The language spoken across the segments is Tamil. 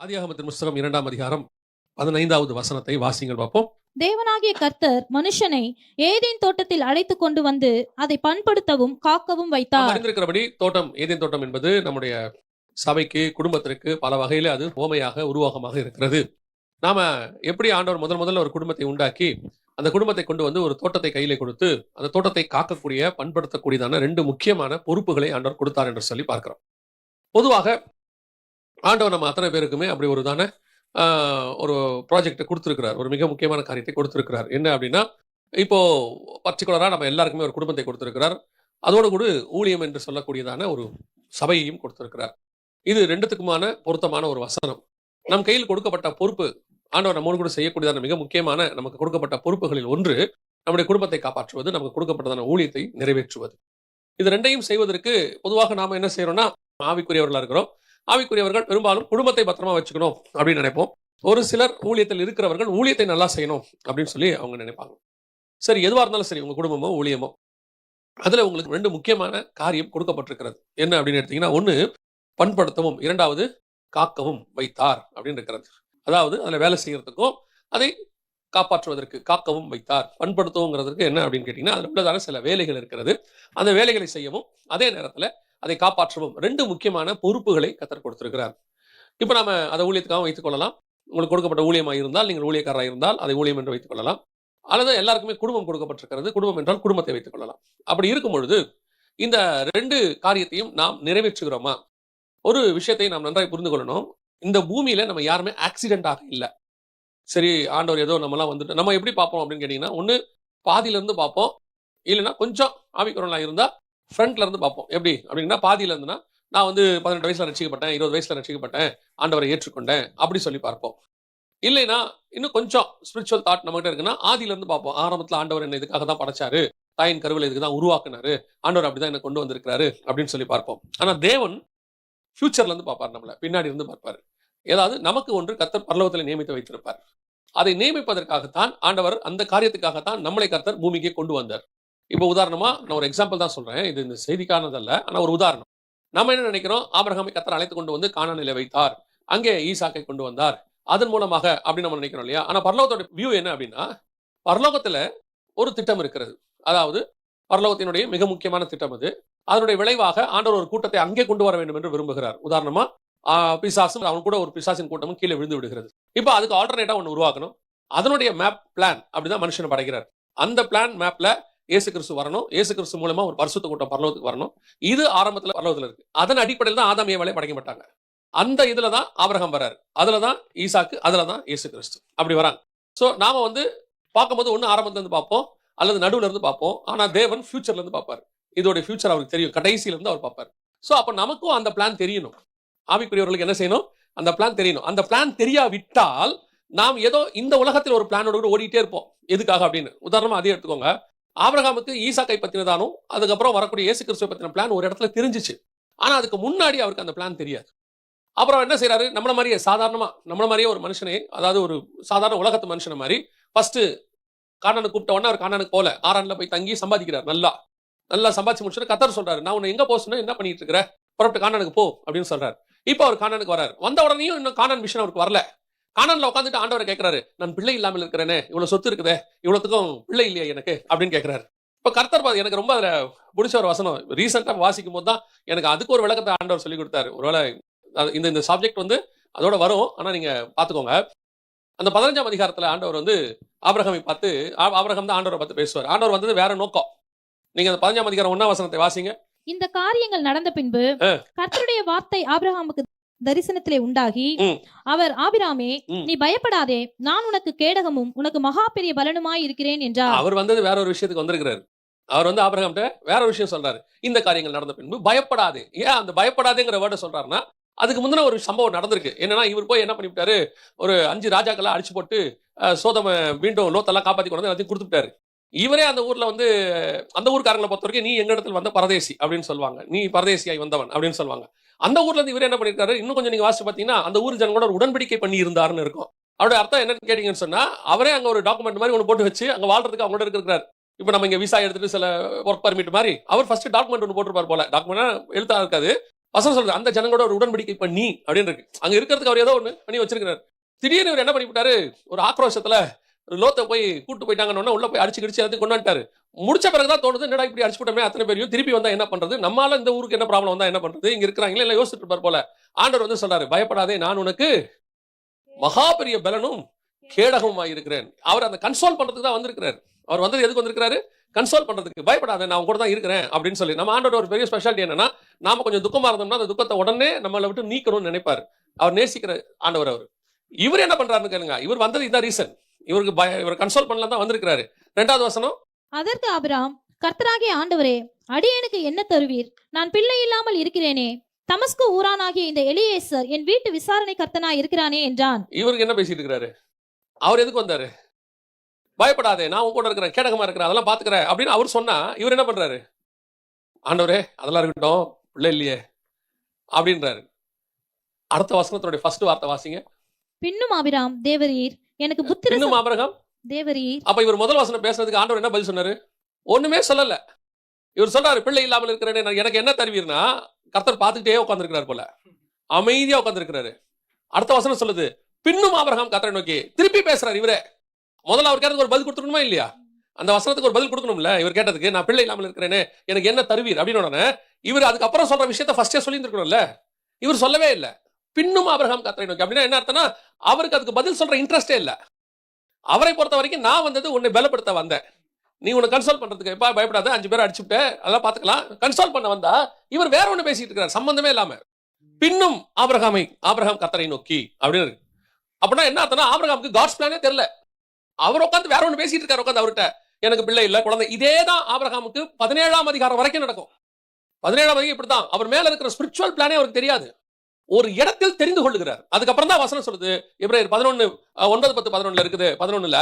ஆதியாகமத்தின் புஸ்தகம் 2ஆம் அதிகாரம் 15வது வசனத்தை வாசிங்கள் பார்ப்போம். தேவனாகிய கர்த்தர் மனுஷனை ஏதேன் தோட்டத்தில் அழைத்துக் கொண்டு வந்து அதை பண்படுத்தவும் காக்கவும் நாம் வைத்தார். அறிந்திருக்கிறபடி ஏதேன் தோட்டம் என்பது நம்முடைய சபைக்கு, குடும்பத்திற்கு பல வகையில அது உவமையாக, உருவகமாக இருக்கிறது. நாம எப்படி ஆண்டவர் முதல்ல ஒரு குடும்பத்தை உண்டாக்கி அந்த குடும்பத்தை கொண்டு வந்து ஒரு தோட்டத்தை கையிலே கொடுத்து அந்த தோட்டத்தை காக்கக்கூடிய, பண்படுத்தக்கூடியதான 2 முக்கியமான பொறுப்புகளை ஆண்டவர் கொடுத்தார் என்று சொல்லி பார்க்கிறோம். பொதுவாக ஆண்டவர் நம்ம அத்தனை பேருக்குமே அப்படி ஒரு ப்ராஜெக்டை கொடுத்துருக்கிறார். ஒரு மிக முக்கியமான காரியத்தை கொடுத்துருக்கிறார். என்ன அப்படின்னா, இப்போ பர்டிகுலரா நம்ம எல்லாருக்குமே ஒரு குடும்பத்தை கொடுத்துருக்கிறார். அதோடு கூட ஊழியம் என்று சொல்லக்கூடியதான ஒரு சபையையும் கொடுத்திருக்கிறார். இது 2த்துக்குமான பொருத்தமான ஒரு வசனம். நம் கையில் கொடுக்கப்பட்ட பொறுப்பு, ஆண்டவர் நம்மோடு கூட செய்யக்கூடியதான மிக முக்கியமான நமக்கு கொடுக்கப்பட்ட பொறுப்புகளில் ஒன்று நம்முடைய குடும்பத்தை காப்பாற்றுவது, நமக்கு கொடுக்கப்பட்டதான ஊழியத்தை நிறைவேற்றுவது. இது 2யும் செய்வதற்கு பொதுவாக நாம என்ன செய்யறோம்னா, ஆவிக்குரியவர்களா இருக்கிறோம். ஆவிக்குரியவர்கள் பெரும்பாலும் குடும்பத்தை பத்திரமா வச்சுக்கணும் அப்படின்னு நினைப்போம். ஒரு சிலர் ஊழியத்தில் இருக்கிறவர்கள் ஊழியத்தை நல்லா செய்யணும் அப்படின்னு சொல்லி அவங்க நினைப்பாங்க. சரி, எதுவா இருந்தாலும் சரி, உங்க குடும்பமோ ஊழியமோ, அதுல உங்களுக்கு 2 முக்கியமான காரியம் கொடுக்கப்பட்டிருக்கிறது. என்ன அப்படின்னு எடுத்தீங்கன்னா, 1 பண்படுத்தவும், 2வது காக்கவும் வைத்தார் அப்படின்னு இருக்கிறது. அதாவது அதுல வேலை செய்யறதுக்கும் அதை காப்பாற்றுவதற்கு காக்கவும் வைத்தார். பண்படுத்தவுங்கிறதுக்கு என்ன அப்படின்னு கேட்டீங்கன்னா, அதுல உள்ளதான சில வேலைகள் இருக்கிறது. அந்த வேலைகளை செய்யவும் அதே நேரத்துல அதை காப்பாற்றவும் 2 முக்கியமான பொறுப்புகளை கர்த்தர் கொடுத்திருக்கிறார். இப்ப நாம அதை ஊழியத்துக்காக வைத்துக் கொள்ளலாம். உங்களுக்கு கொடுக்கப்பட்ட ஊழியமாக இருந்தால், நீங்கள் ஊழியக்காரராக இருந்தால் அதை ஊழியம் என்று வைத்துக் கொள்ளலாம். அல்லது எல்லாருக்குமே குடும்பம் கொடுக்கப்பட்டிருக்கிறது. குடும்பம் என்றால் குடும்பத்தை வைத்துக் கொள்ளலாம். அப்படி இருக்கும் பொழுது இந்த 2 காரியத்தையும் நாம் நிறைவேற்றுகிறோமா? ஒரு விஷயத்தை நாம் நன்றாய் புரிந்து கொள்ளணும். இந்த பூமியில நம்ம யாருமே ஆக்சிடென்டாக இல்ல. சரி, ஆண்டவர் ஏதோ நம்மலாம் வந்துட்டு நம்ம எப்படி பார்ப்போம் அப்படின்னு கேட்டீங்கன்னா, ஒண்ணு பாதியில இருந்து பார்ப்போம், இல்லைன்னா கொஞ்சம் ஆவிக்குறவங்களா இருந்தா ஃப்ரண்ட்ல இருந்து பார்ப்போம். எப்படி அப்படின்னா, பாதியில இருந்துன்னா நான் 18 வயசுல ரட்சிக்கப்பட்டேன், 20 வயசுல ரட்சிக்கப்பட்டேன், ஆண்டவரை ஏற்றுக்கொண்டேன் அப்படி சொல்லி பார்ப்போம். இல்லைன்னா இன்னும் கொஞ்சம் ஸ்பிரிச்சுவல் தாட் நம்மகிட்ட இருக்குன்னா ஆதியில இருந்து பார்ப்போம். ஆரம்பத்துல ஆண்டவர் என்ன இதுக்காக தான் படைச்சாரு, தாயின் கருவில இதுக்கு தான் உருவாக்குனாரு, ஆண்டவர் அப்படிதான் என்ன கொண்டு வந்திருக்கிறாரு அப்படின்னு சொல்லி பார்ப்போம். ஆனா தேவன் ஃபியூச்சர்ல இருந்து பார்ப்பார், நம்மள பின்னாடி இருந்து பார்ப்பாரு. ஏதாவது நமக்கு ஒன்று கர்த்தர் பரலோகத்தில் நியமித்து வைத்திருப்பார். அதை நியமிப்பதற்காகத்தான் ஆண்டவர், அந்த காரியத்துக்காகத்தான் நம்மளை கர்த்தர் பூமிக்கு கொண்டு வந்தார். இப்போ உதாரணமா நான் ஒரு எக்ஸாம்பிள் தான் சொல்றேன், இது இந்த செய்திக்கானதல்ல, ஆனா ஒரு உதாரணம். நம்ம என்ன நினைக்கிறோம், ஆபிரகாமை கர்த்தர் அழைத்து கொண்டு வந்து கானானிலே வைத்தார், அங்கே ஈசாக்கை கொண்டு வந்தார், அதன் மூலமாக அப்படின்னு நம்ம நினைக்கிறோம் இல்லையா? ஆனா பரலோகத்தோட வியூ என்ன அப்படின்னா, பரலோகத்துல ஒரு திட்டம் இருக்கிறது. அதாவது பரலோகத்தினுடைய மிக முக்கியமான திட்டம் அது. அதனுடைய விளைவாக ஆண்டவர் ஒரு கூட்டத்தை அங்கே கொண்டு வர வேண்டும் என்று விரும்புகிறார். உதாரணமா பிசாசும் அவன் கூட ஒரு பிசாசின் கூட்டமும் கீழே விழுந்து விடுகிறது. இப்போ அதுக்கு ஆல்டர்னேட்டா ஒன்று உருவாக்கணும். அதனுடைய மேப் பிளான் அப்படிதான் மனுஷனை படைக்கிறார். அந்த பிளான் மேப்ல இயேசு கிறிஸ்து வரணும். இயேசு கிறிஸ்து மூலமா ஒரு பரிசுத்த கூட்டம் பரலோகத்துக்கு வரணும். இது ஆரம்பத்துல பரலோகத்துல இருக்கு. அதன் அடிப்படையில் தான் ஆதாம் ஏவாளே படைக்கப்பட்டாங்க. அந்த இதுலதான் ஆபிரகாம் வராரு, அதுலதான் ஈசாக்கு, அதுலதான் இயேசு கிறிஸ்து அப்படி வராங்க. சோ நாம பார்க்கும்போது ஒண்ணு ஆரம்பத்துல இருந்து பார்ப்போம், அல்லது நடுவுல இருந்து பார்ப்போம். ஆனா தேவன் ஃபியூச்சர்ல இருந்து பார்ப்பாரு. இதோட ஃபியூச்சர் அவருக்கு தெரியும், கடைசியில இருந்து அவர் பார்ப்பாரு. சோ அப்ப நமக்கும் அந்த பிளான் தெரியணும். ஆவிக்குரியவர்களுக்கு என்ன செய்யணும்? அந்த பிளான் தெரியணும். அந்த பிளான் தெரியாவிட்டால் நாம் ஏதோ இந்த உலகத்தில் ஒரு பிளானோட கூட ஓடிட்டே இருப்போம். எதுக்காக அப்படின்னு உதாரணமா அதே எடுத்துக்கோங்க. ஆபிரகாமுக்கு ஈசாக்கை பத்தினதானும் அதுக்கப்புறம் வரக்கூடிய இயேசு கிறிஸ்துவை பத்தின பிளான் ஒரு இடத்துல தெரிஞ்சிச்சு. ஆனா அதுக்கு முன்னாடி அவருக்கு அந்த பிளான் தெரியாது. அப்புறம் என்ன செய்யறாரு, நம்மள மாதிரியே ஒரு மனுஷனே, அதாவது ஒரு சாதாரண உலகத்து மனுஷனை மாதிரி ஃபர்ஸ்ட் கானானுக்கு கூப்பிட்ட உடனே அவர் கானானுக்கு போல ஆரான்ல போய் தங்கி சம்பாதிக்கிறார். நல்லா சம்பாதிச்சு முடிச்சுட்டு கர்த்தர் சொல்றாரு, நான் உன்னை எங்க போக சொன்னா என்ன பண்ணிட்டு இருக்கிற, புறப்பட்டு கானானுக்கு போ அப்படின்னு சொல்றாரு. இப்போ அவர் கானானுக்கு வராரு. வந்த உடனேயும் இன்னும் கானான் மிஷன் அவருக்கு வரல. கானான்ல உட்காந்துட்டு ஆண்டவரை கேட்கிறாரு, நான் பிள்ளை இல்லாமல் இருக்கிறேனே, இவ்வளவு சொத்து இருக்குதே, இவ்வளவுக்கும் பிள்ளை இல்லையா எனக்கு அப்படின்னு கேட்கிறாரு. இப்ப கர்த்தர் எனக்கு ரொம்ப அதுல பிடிச்ச ஒரு வசனம் ரீசெண்டா வாசிக்கும் போது தான் எனக்கு அதுக்கு ஒரு விளக்கத்தை ஆண்டவர் சொல்லி கொடுத்தாரு. ஒருவேளை இந்த சப்ஜெக்ட் அதோட வரும், ஆனா நீங்க பாத்துக்கோங்க. அந்த 15ஆம் அதிகாரத்துல ஆண்டவர் ஆபிரகாமை பார்த்து, ஆபிரகாம் தான் ஆண்டவரை பார்த்து பேசுவார். ஆண்டவர் வந்தது வேற நோக்கம். நீங்க அந்த 15ஆம் அதிகாரம் 1ஆம் வசனத்தை வாசிங்க. இந்த காரியங்கள் நடந்த பின்பு கர்த்தருடைய வார்த்தை ஆபிரகாமுக்கு தரிசனத்திலே உண்டாகி, அவர் ஆபிராமே, நீ பயப்படாதே, நான் உனக்கு கேடகமும் உனக்கு மகா பெரிய பலனுமாய் இருக்கிறேன் என்றார். அவர் வந்தது வேற ஒரு விஷயத்துக்கு வந்திருக்கிறார். அவர் ஆபிரகாம்கிட்ட வேற ஒரு விஷயம் சொல்றாரு. இந்த காரியங்கள் நடந்த பின்பு பயப்படாதே. ஏன் அந்த பயப்படாதேங்கிற வேர்டை சொல்றாருன்னா, அதுக்கு முந்தின ஒரு சம்பவம் நடந்திருக்கு. என்னன்னா, இவர் போய் என்ன பண்ணிவிட்டாரு, ஒரு 5 ராஜாக்களை அடிச்சு போட்டு சோதம மீண்டும் லோத்தெல்லாம் காப்பாத்தி கொண்டு வந்து எல்லாத்தையும் கொடுத்துட்டாரு. இவரே அந்த ஊர்ல அந்த ஊர்க்காரங்களை பொறுத்த வரைக்கும், நீ எங்க இடத்துல வந்த பரதேசி அப்படின்னு சொல்லுவாங்க, நீ பரதேசியாய் வந்தவன் அப்படின்னு சொல்லுவாங்க. அந்த ஊர்ல இருந்து இவரே என்ன பண்ணிருக்காரு, இன்னும் கொஞ்சம் நீங்க வாசிச்சு பாத்தீங்கன்னா, அந்த ஊர் ஜனங்களோட ஒரு உடன்படிக்கை பண்ணி இருந்தாருன்னு இருக்கும். அவருடைய அர்த்தம் என்னன்னு கேட்டீங்கன்னு சொன்னா, அவரே அங்க ஒரு டாக்குமெண்ட் மாதிரி ஒன்று போட்டு வச்சு அங்க வாழ்றதுக்கு அவங்களோட இருக்கிறார். இப்போ நம்ம இங்க விசா எடுத்துட்டு சில ஒர்க் பர்மிட் மாதிரி அவர் ஃபர்ஸ்ட் டாக்குமெண்ட் ஒன்று போட்டிருப்பார் போல. டாக்குமெண்ட் எழுத்தா இருக்காது, வசனம் சொல்றது அந்த ஜனங்களோட ஒரு உடன்படிக்கை பண்ணி அப்படின்னு இருக்கு. அங்க இருக்கிறதுக்கு அவர் ஏதோ ஒண்ணு பண்ணி வச்சிருக்கிறார். திடீர்னு இவர் என்ன பண்ணிவிட்டாரு, ஒரு ஆக்ரோஷத்துல லோத்தை போய் கூட்டு போயிட்டாங்கன்னு உள்ள போய் அடிச்சு கிடிச்சு எல்லாத்தையும் கொண்டு வந்துட்டாரு. முடிச்ச பிறகுதான் தோணுது, என்னடா இப்படி அடிச்சு போட்டோமே அத்தனை பேரையும், திருப்பி வந்தா என்ன பண்றது, நம்மளால இந்த ஊருக்கு என்ன ப்ராப்ளம் வந்தா என்ன பண்றது, இங்க இருக்கிறாங்களே எல்லாம் யோசிச்சுட்டு இருப்பார் போல. ஆண்டவர் வந்து சொல்றாரு, பயப்படாதே, நான் உனக்கு மகா பெரிய பலனும் கேடகமாய் இருக்கிறேன். அவர் அந்த கன்சோல் பண்றதுக்கு தான் வந்திருக்கிறார். அவர் வந்து எதுக்கு வந்திருக்காரு, கன்சோல் பண்றதுக்கு. பயப்படாத, நான் கூட தான் இருக்கிறேன் அப்படின்னு சொல்லி. நம்ம ஆண்டோட ஒரு பெரிய ஸ்பெஷாலிட்டி என்னன்னா, நாம கொஞ்சம் துக்கமா இருந்தோம்னா அந்த துக்கத்தை உடனே நம்மளை விட்டு நீக்கணும்னு நினைப்பாரு. அவர் நேசிக்கிற ஆண்டவர். அவர் இவர் என்ன பண்றாருன்னு கேளுங்க. இவர் வந்தது இதான் ரீசன். இவருக்கு இவர் கன்சோல் பண்ணலாம் தான் வந்திருக்கிறாரு. 2வது வசனம், அதற்கு ஆபிரகாம், கர்த்தராகிய ஆண்டவரே, அடியேனுக்கு என்ன தருவீர்? நான் பிள்ளை இல்லாமல் இருக்கிறேனே. தமஸ்கு ஊரானாகிய இந்த எலியேசர் என் வீட்டு விசாரணை கர்த்தனா இருக்கிறானே என்றான். இவருக்கு என்ன பேசிட்டு இருக்கிறாரு, அவர் எதுக்கு வந்தாரு, பயப்படாதே, நான் உன் கூட இருக்கிறேன், கேடகமா இருக்கிறேன், அதெல்லாம் பாத்துக்கிறேன் அப்படின்னு அவர் சொன்னா, இவர் என்ன பண்றாரு, ஆண்டவரே அதெல்லாம் இருக்கட்டும், பிள்ளை இல்லையே அப்படின்றாரு. அடுத்த வசனத்தோட ஃபர்ஸ்ட் வார்த்தை வாசிங்க. பின்னும் ஆபிரகாம், தேவரீர் எனக்கு புத்திர இன்னும் ஆபிரகாம் தேவரீர். அப்ப இவர் முதல் வசனம் பேசுறதுக்கு ஆண்டவர் என்ன பதில் சொன்னாரு, ஒண்ணுமே சொல்லல. இவர் சொல்றாரு, பிள்ளை இல்லாமல் இருக்கிறேன், எனக்கு என்ன தருவீர்னா, கர்த்தர் பார்த்துக்கிட்டே உட்கார்ந்திருக்கிறார் போல, அமைதியா உட்கார்ந்திருக்கிறாரு. அடுத்த வசனம் சொல்லுது, பின்னும் ஆபிரகாம் கர்த்தரை நோக்கி. திருப்பி பேசுறாரு இவரே. முதல்ல அவர் கேட்டதுக்கு ஒரு பதில் கொடுத்துக்கணுமா இல்லையா, அந்த வசனத்துக்கு ஒரு பதில் கொடுக்கணும்ல. இவர் கேட்டதுக்கு, நான் பிள்ளை இல்லாமல் இருக்கிறேனே, எனக்கு என்ன தருவீர் அப்படின்னு உடனே இவர் அதுக்கப்புறம் சொல்ற விஷயத்த ஃபர்ஸ்டே சொல்லி இருக்கணும்ல. இவர் சொல்லவே இல்லை. பின்னும் ஆபிரகாம் கர்த்தரை நோக்கி அப்படின்னா என்ன அர்த்தம்னா, அவருக்கு அதுக்கு பதில் சொல்ற இன்ட்ரெஸ்டே இல்ல. அவரை பொறுத்த வரைக்கும், நான் வந்தது உன்னை பலப்படுத்த வந்தேன், நீ உன்னை கன்சோல் பண்றதுக்கு, எப்பா பயப்படாத, 5 பேரை அடிச்சுட்டு அதெல்லாம் பாத்துக்கலாம், கன்சோல் பண்ண வந்தா. இவர் வேற ஒண்ணு பேசிட்டு இருக்காரு, சம்பந்தமே இல்லாம. பின்னும் ஆபிரகாம் கர்த்தரை நோக்கி அப்படின்னு இருக்கு. அப்படின்னா என்ன அர்த்தம்னா, ஆபிரகாமுக்கு காட்ஸ் பிளானே தெரியல. அவர் உட்காந்து வேற ஒண்ணு பேசிட்டு இருக்காரு, உட்காந்து அவர்கிட்ட எனக்கு பிள்ளை இல்ல, குழந்தை. இதேதான் ஆபிரகாமுக்கு 17ஆம் அதிகாரம் வரைக்கும் நடக்கும். 17ஆம் அதிகாரம் இப்படிதான். அவர் மேல இருக்கிற ஸ்பிரிச்சுவல் பிளானே அவருக்கு தெரியாது. ஒரு இடத்தில் தெரிந்து கொள்ளுகிறார். அதுக்கப்புறம் தான் வசனம் சொல்லுது, எபிரேயர் 11:9-10-11 இருக்குது. 11ல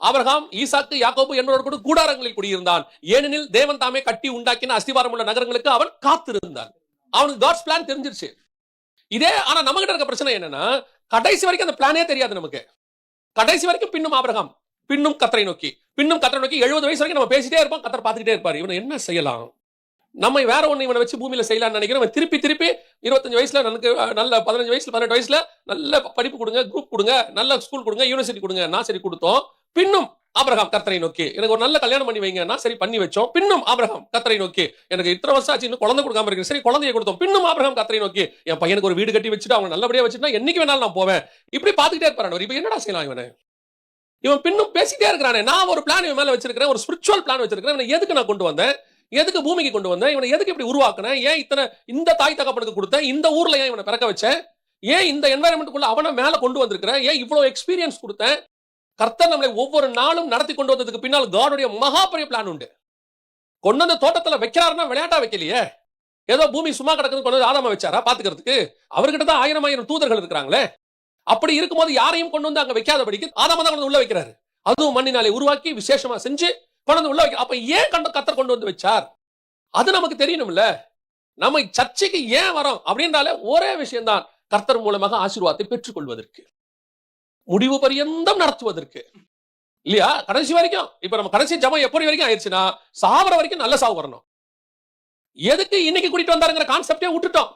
ஆபிரகாம் ஈசாக்கு யாக்கோபு என்னோட கூட கூடாரங்களில் குடியிருந்தான், ஏனெனில் தேவன் தாமே கட்டி உண்டாக்கின அஸ்திவாரம் உள்ள நகரங்களுக்கு அவன் காத்திருந்தான். அவனுக்கு காட்ஸ் பிளான் தெரிஞ்சிருச்சு. இதே ஆனா நம்ம கிட்ட இருக்க பிரச்சனை என்னன்னா, கடைசி வரைக்கும் அந்த பிளானே தெரியாது நமக்கு. கடைசி வரைக்கும் பின்னும் ஆபிரகாம், பின்னும் கர்த்தரை நோக்கி, 70 வயசு வரைக்கும் நம்ம பேசிட்டே இருப்போம், கர்த்தர் பார்த்துக்கிட்டே இருப்பாரு. இவனை என்ன செய்யலாம், நம்ம வேற ஒண்ணு இவனை வச்சு பூமியில செய்யலாம்னு நினைக்கிறேன். திருப்பி 25 வயசுல எனக்கு நல்ல 15 வயசுல 18 வயசுல நல்ல படிப்பு கொடுங்க, குரூப் கொடுங்க, நல்ல ஸ்கூல் கொடுங்க, யூனிவர்சிட்டி கொடுங்க, நான் சரி கொடுத்தோம். பின்னும் ஆபிரகாம் கர்த்தரை நோக்கி, எனக்கு ஒரு நல்ல கல்யாணம் பண்ணி வைங்க, நான் சரி பண்ணி வச்சோம். பின்னும் ஆபிரகாம் கர்த்தரை நோக்கி, எனக்கு இத்தனை வருஷம் ஆச்சு இன்னும் குழந்தை கொடுக்காம இருக்கு, சரி குழந்தையை கொடுத்தோம். பின்னும் ஆபிரகாம் கர்த்தரை நோக்கி, என் பையனுக்கு ஒரு வீடு கட்டி வச்சுட்டு அவங்க நல்லபடியா வச்சுட்டா என்னைக்கு வேணாலும் நான் போவேன். இப்படி பாத்துக்கிட்டே இருப்பாரு. இப்ப என்னடா செய்யலாம் இவன் பின்னும் பேசிட்டே இருக்கிறானே. நான் ஒரு பிளான் இவன் மேல வச்சிருக்கிறேன், ஒரு ஸ்பிரிச்சுவல் பிளான் வச்சிருக்கிறேன். இவனை எதுக்கு நான் கொண்டு வந்தேன், எதுக்கு பூமிக்கு கொண்டு வந்தேன், இவனை எதுக்கு இப்படி உருவாக்குனேன், ஏன் இந்த தாய் தகப்பனுக்கு கொடுத்தேன், இந்த ஊர்ல ஏன் இவனை பிறக்க வச்சேன், ஏன் இந்த என்வாயன்மெண்ட்டுக்குள்ள அவனை மேல கொண்டு வந்திருக்கிறேன், ஏன் இவ்வளவு எக்ஸ்பீரியன்ஸ் கொடுத்தேன். கர்த்தர் நம்மளை ஒவ்வொரு நாளும் நடத்தி கொண்டு வந்ததுக்கு பின்னால் காடுடைய மகா பெரிய பிளான் உண்டு. கொண்டு வந்து தோட்டத்துல வைக்கிறாருன்னா விளையாட்டா வைக்கலையே. ஏதோ பூமி சும்மா கிடக்குது கொண்டு வந்து ஆதாம வச்சாரா பாத்துக்கிறதுக்கு? அவர்கிட்ட தான் 1000 தூதர்கள் இருக்கிறாங்களே. அப்படி இருக்கும்போது யாரையும் கொண்டு வந்து அங்க வைக்காதபடிக்கு ஆதாம தான் கொண்டு உள்ள வைக்கிறாரு. அதுவும் மண்ணினாலே உருவாக்கி விசேஷமா செஞ்சு கொண்டு உள்ள வைக்க. அப்ப ஏன் கர்த்தர் கொண்டு வந்து வச்சார், அது நமக்கு தெரியணும்ல. நம்ம சர்ச்சைக்கு ஏன் வரோம் அப்படின்றாலே ஒரே விஷயம் தான், கர்த்தர் மூலமாக ஆசீர்வாதத்தை பெற்றுக் கொள்வதற்கு, முடிவு பரியந்தம் நடத்துவதற்கு இல்லையா, கடைசி வரைக்கும். இப்ப நம்ம கடைசி ஜெபம் எப்படி வரைக்கும் ஆயிடுச்சுன்னா, சாவர வரைக்கும் நல்ல சாவு வரணும். எதுக்கு இன்னைக்கு கூட்டிட்டு வந்தாருங்கிற கான்செப்டே விட்டுட்டோம்.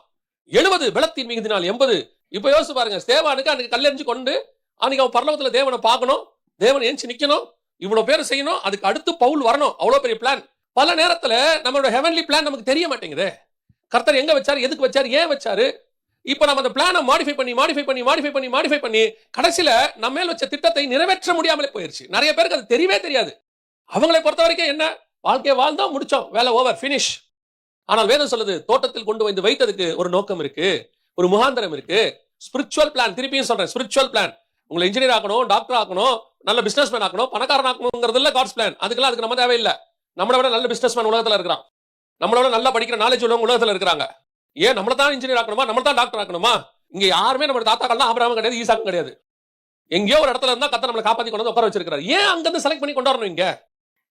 70 பலத்தின் மிகுதினால் 80. இப்ப யோசிச்சு பாருங்க, ஸ்தேவானுக்கு அன்னைக்கு கல்லெறிஞ்சு கொண்டு அன்னைக்கு அவன் பரலோகத்துல தேவனை பார்க்கணும், தேவன் எஞ்சி நிக்கணும், இவ்வளவு பேர் செய்யணும், அதுக்கு அடுத்து பவுல் வரணும், அவ்வளவு பெரிய பிளான். பல நேரத்துல நம்மளோட ஹெவன்லி பிளான் நமக்கு தெரிய மாட்டேங்குது. கர்த்தர் எங்க வச்சாரு, எதுக்கு வச்சாரு, ஏன் வச்சாரு. இப்ப நம்ம அந்த பிளானை மாடிஃபை பண்ணி கடைசியில நம்ம மேல் வச்ச திட்டத்தை நிறைவேற்ற முடியாமலே போயிருச்சு. நிறைய பேருக்கு அது தெரியவே தெரியாது. அவங்களை பொறுத்த வரைக்கும் என்ன, வாழ்க்கையை வாழ்ந்தோம், முடிச்சோம், வேலை ஓவர், பினிஷ். ஆனால் வேதம் சொல்லுது, தோட்டத்தில் கொண்டு வந்து வைத்ததுக்கு ஒரு நோக்கம் இருக்கு, ஒரு முகாந்திரம் இருக்கு. ஸ்பிரிச்சுவல் பிளான், திருப்பியும் சொல்றேன், ஸ்பிரிச்சுவல் பிளான். உங்களை இன்ஜினியர் ஆக்கணும், டாக்டர் ஆக்கணும், நல்ல பிசினஸ் மேன் ஆக்கணும், பணக்காரன் ஆக்கணுங்கிறது இல்ல காட்ஸ் பிளான். அதுக்கு நம்ம தேவையில்லை. நம்மளை விட நல்ல பிசினஸ் மேன் உலகத்துல இருக்கிறான், நம்மளோட நல்லா படிக்கிற நாலேஜ் உள்ளவங்க உலகத்துல இருக்கிறாங்க. ஏன் நம்மள தான் இன்ஜினியர் ஆக்கணுமா, நம்மள தான் டாக்டர் ஆக்கணுமா? இங்க யாருமே நம்ம தாத்தாக்கள்லாம் ஆபிரகாம் கிடையாது, ஈசாக்கும் கிடையாது. எங்கேயோ ஒரு இடத்துல இருந்தா கர்த்தர் நம்மளை காப்பாத்தி கொண்டு வந்து உட்கார வச்சிருக்காரு. ஏன் அங்க இருந்து செலக்ட் பண்ணி கொண்டு வரணும் இங்க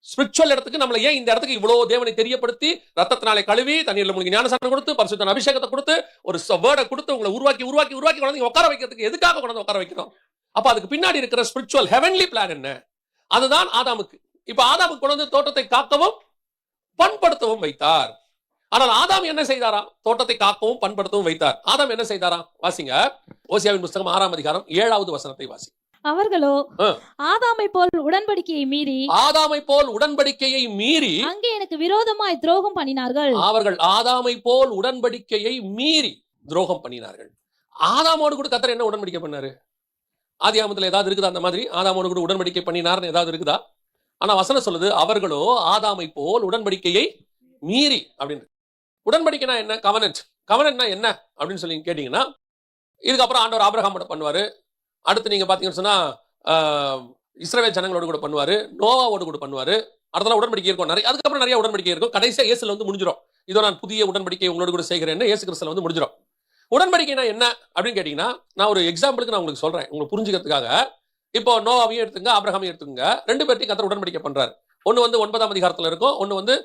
ஸ்பிரிச்சுவல் இடத்துக்கு? நம்மள ஏன் இந்த இடத்துக்கு இவ்வளவு தேவனை தெரியப்படுத்தி, ரத்தத்தினாலே கழுவி, தண்ணீர்ல உங்களுக்கு ஞானஸ்நானம் கொடுத்து, பரிசுத்த அபிஷேகத்தை கொடுத்து, ஒரு வேர்டை கொடுத்து உங்களை உருவாக்கி கொண்டு உட்கார வைக்கிறதுக்கு எதுக்காக கொண்டு உட்கார வைக்கிறோம்? அப்ப அதுக்கு பின்னாடி இருக்கிற ஸ்பிரிச்சுவல் ஹெவன்லி பிளான் என்ன? அதுதான் ஆதாமுக்கு. இப்ப ஆதாமுக்கு கொண்டு வந்து தோட்டத்தை காக்கவும் பண்படுத்தவும் வைத்தார். ஆனால் ஆதாம் என்ன செய்தாராம்? தோட்டத்தை காக்கவும் பண்படுத்தவும் வைத்தார். ஆதாம் என்ன செய்தாராம்? வாசிங்க, ஓசியாவின் புஸ்தகம் 6ஆம் அதிகாரம் 7வது வசனத்தை வாசி. அவர்களோ ஆதாமை போல் உடன்படிக்கையை மீறி அங்கே எனக்கு விரோதமாய் துரோகம் பண்ணினார்கள். அவர்கள் ஆதாமை போல் உடன்படிக்கையை மீறி துரோகம் பண்ணினார்கள். ஆதாமோடு கூட கர்த்தர் என்ன உடன்படிக்கை பண்ணாரு? ஆதியாகமத்துல ஏதாவது இருக்குதா அந்த மாதிரி? ஆதாமோடு கூட உடன்படிக்கை பண்ணினார்னு ஏதாவது இருக்குதா? ஆனா வசனம் சொல்லுது, அவர்களோ ஆதாமை போல் உடன்படிக்கையை மீறி அப்படின்னு. உடன்படிக்கைனா என்ன? கவனன்ட்னா என்ன அப்படின்னு சொல்லி கேட்டீங்கன்னா, இதுக்கப்புறம் ஆண்டவர் ஆபிரகாமோட பண்ணுவாரு. அடுத்து நீங்க பாத்தீங்கன்னு சொன்னா இஸ்ரவேல் ஜனங்களோடு கூட பண்ணுவாரு, நோவாவோடு கூட பண்ணுவாரு. அடுத்த உடன்படிக்கை இருக்கும் நிறைய. அதுக்கப்புறம் நிறைய உடன்படிக்கை இருக்கும். கடைசியா இயேசுல வந்து முடிஞ்சிடும். இதோ நான் புதிய உடன்படிக்கை உங்களோடு கூட செய்கிறேன்னு இயேசு கிறிஸ்துல வந்து முடிஞ்சிடும். உடன்படிக்கைனா என்ன அப்படின்னு கேட்டீங்கன்னா, நான் ஒரு எக்ஸாம்பிளுக்கு நான் உங்களுக்கு சொல்றேன், உங்களுக்கு புரிஞ்சுக்கிறதுக்காக. இப்போ நோவாவையும் எடுத்துங்க, ஆபிரகாமையும் எடுத்துங்க. 2 பேர்த்தையும் கர்த்தர் உடன்படிக்கை பண்றாரு. ஒன்னு வந்து 9ஆம் அதிகாரத்துல இருக்கும், ஒன்னு வந்து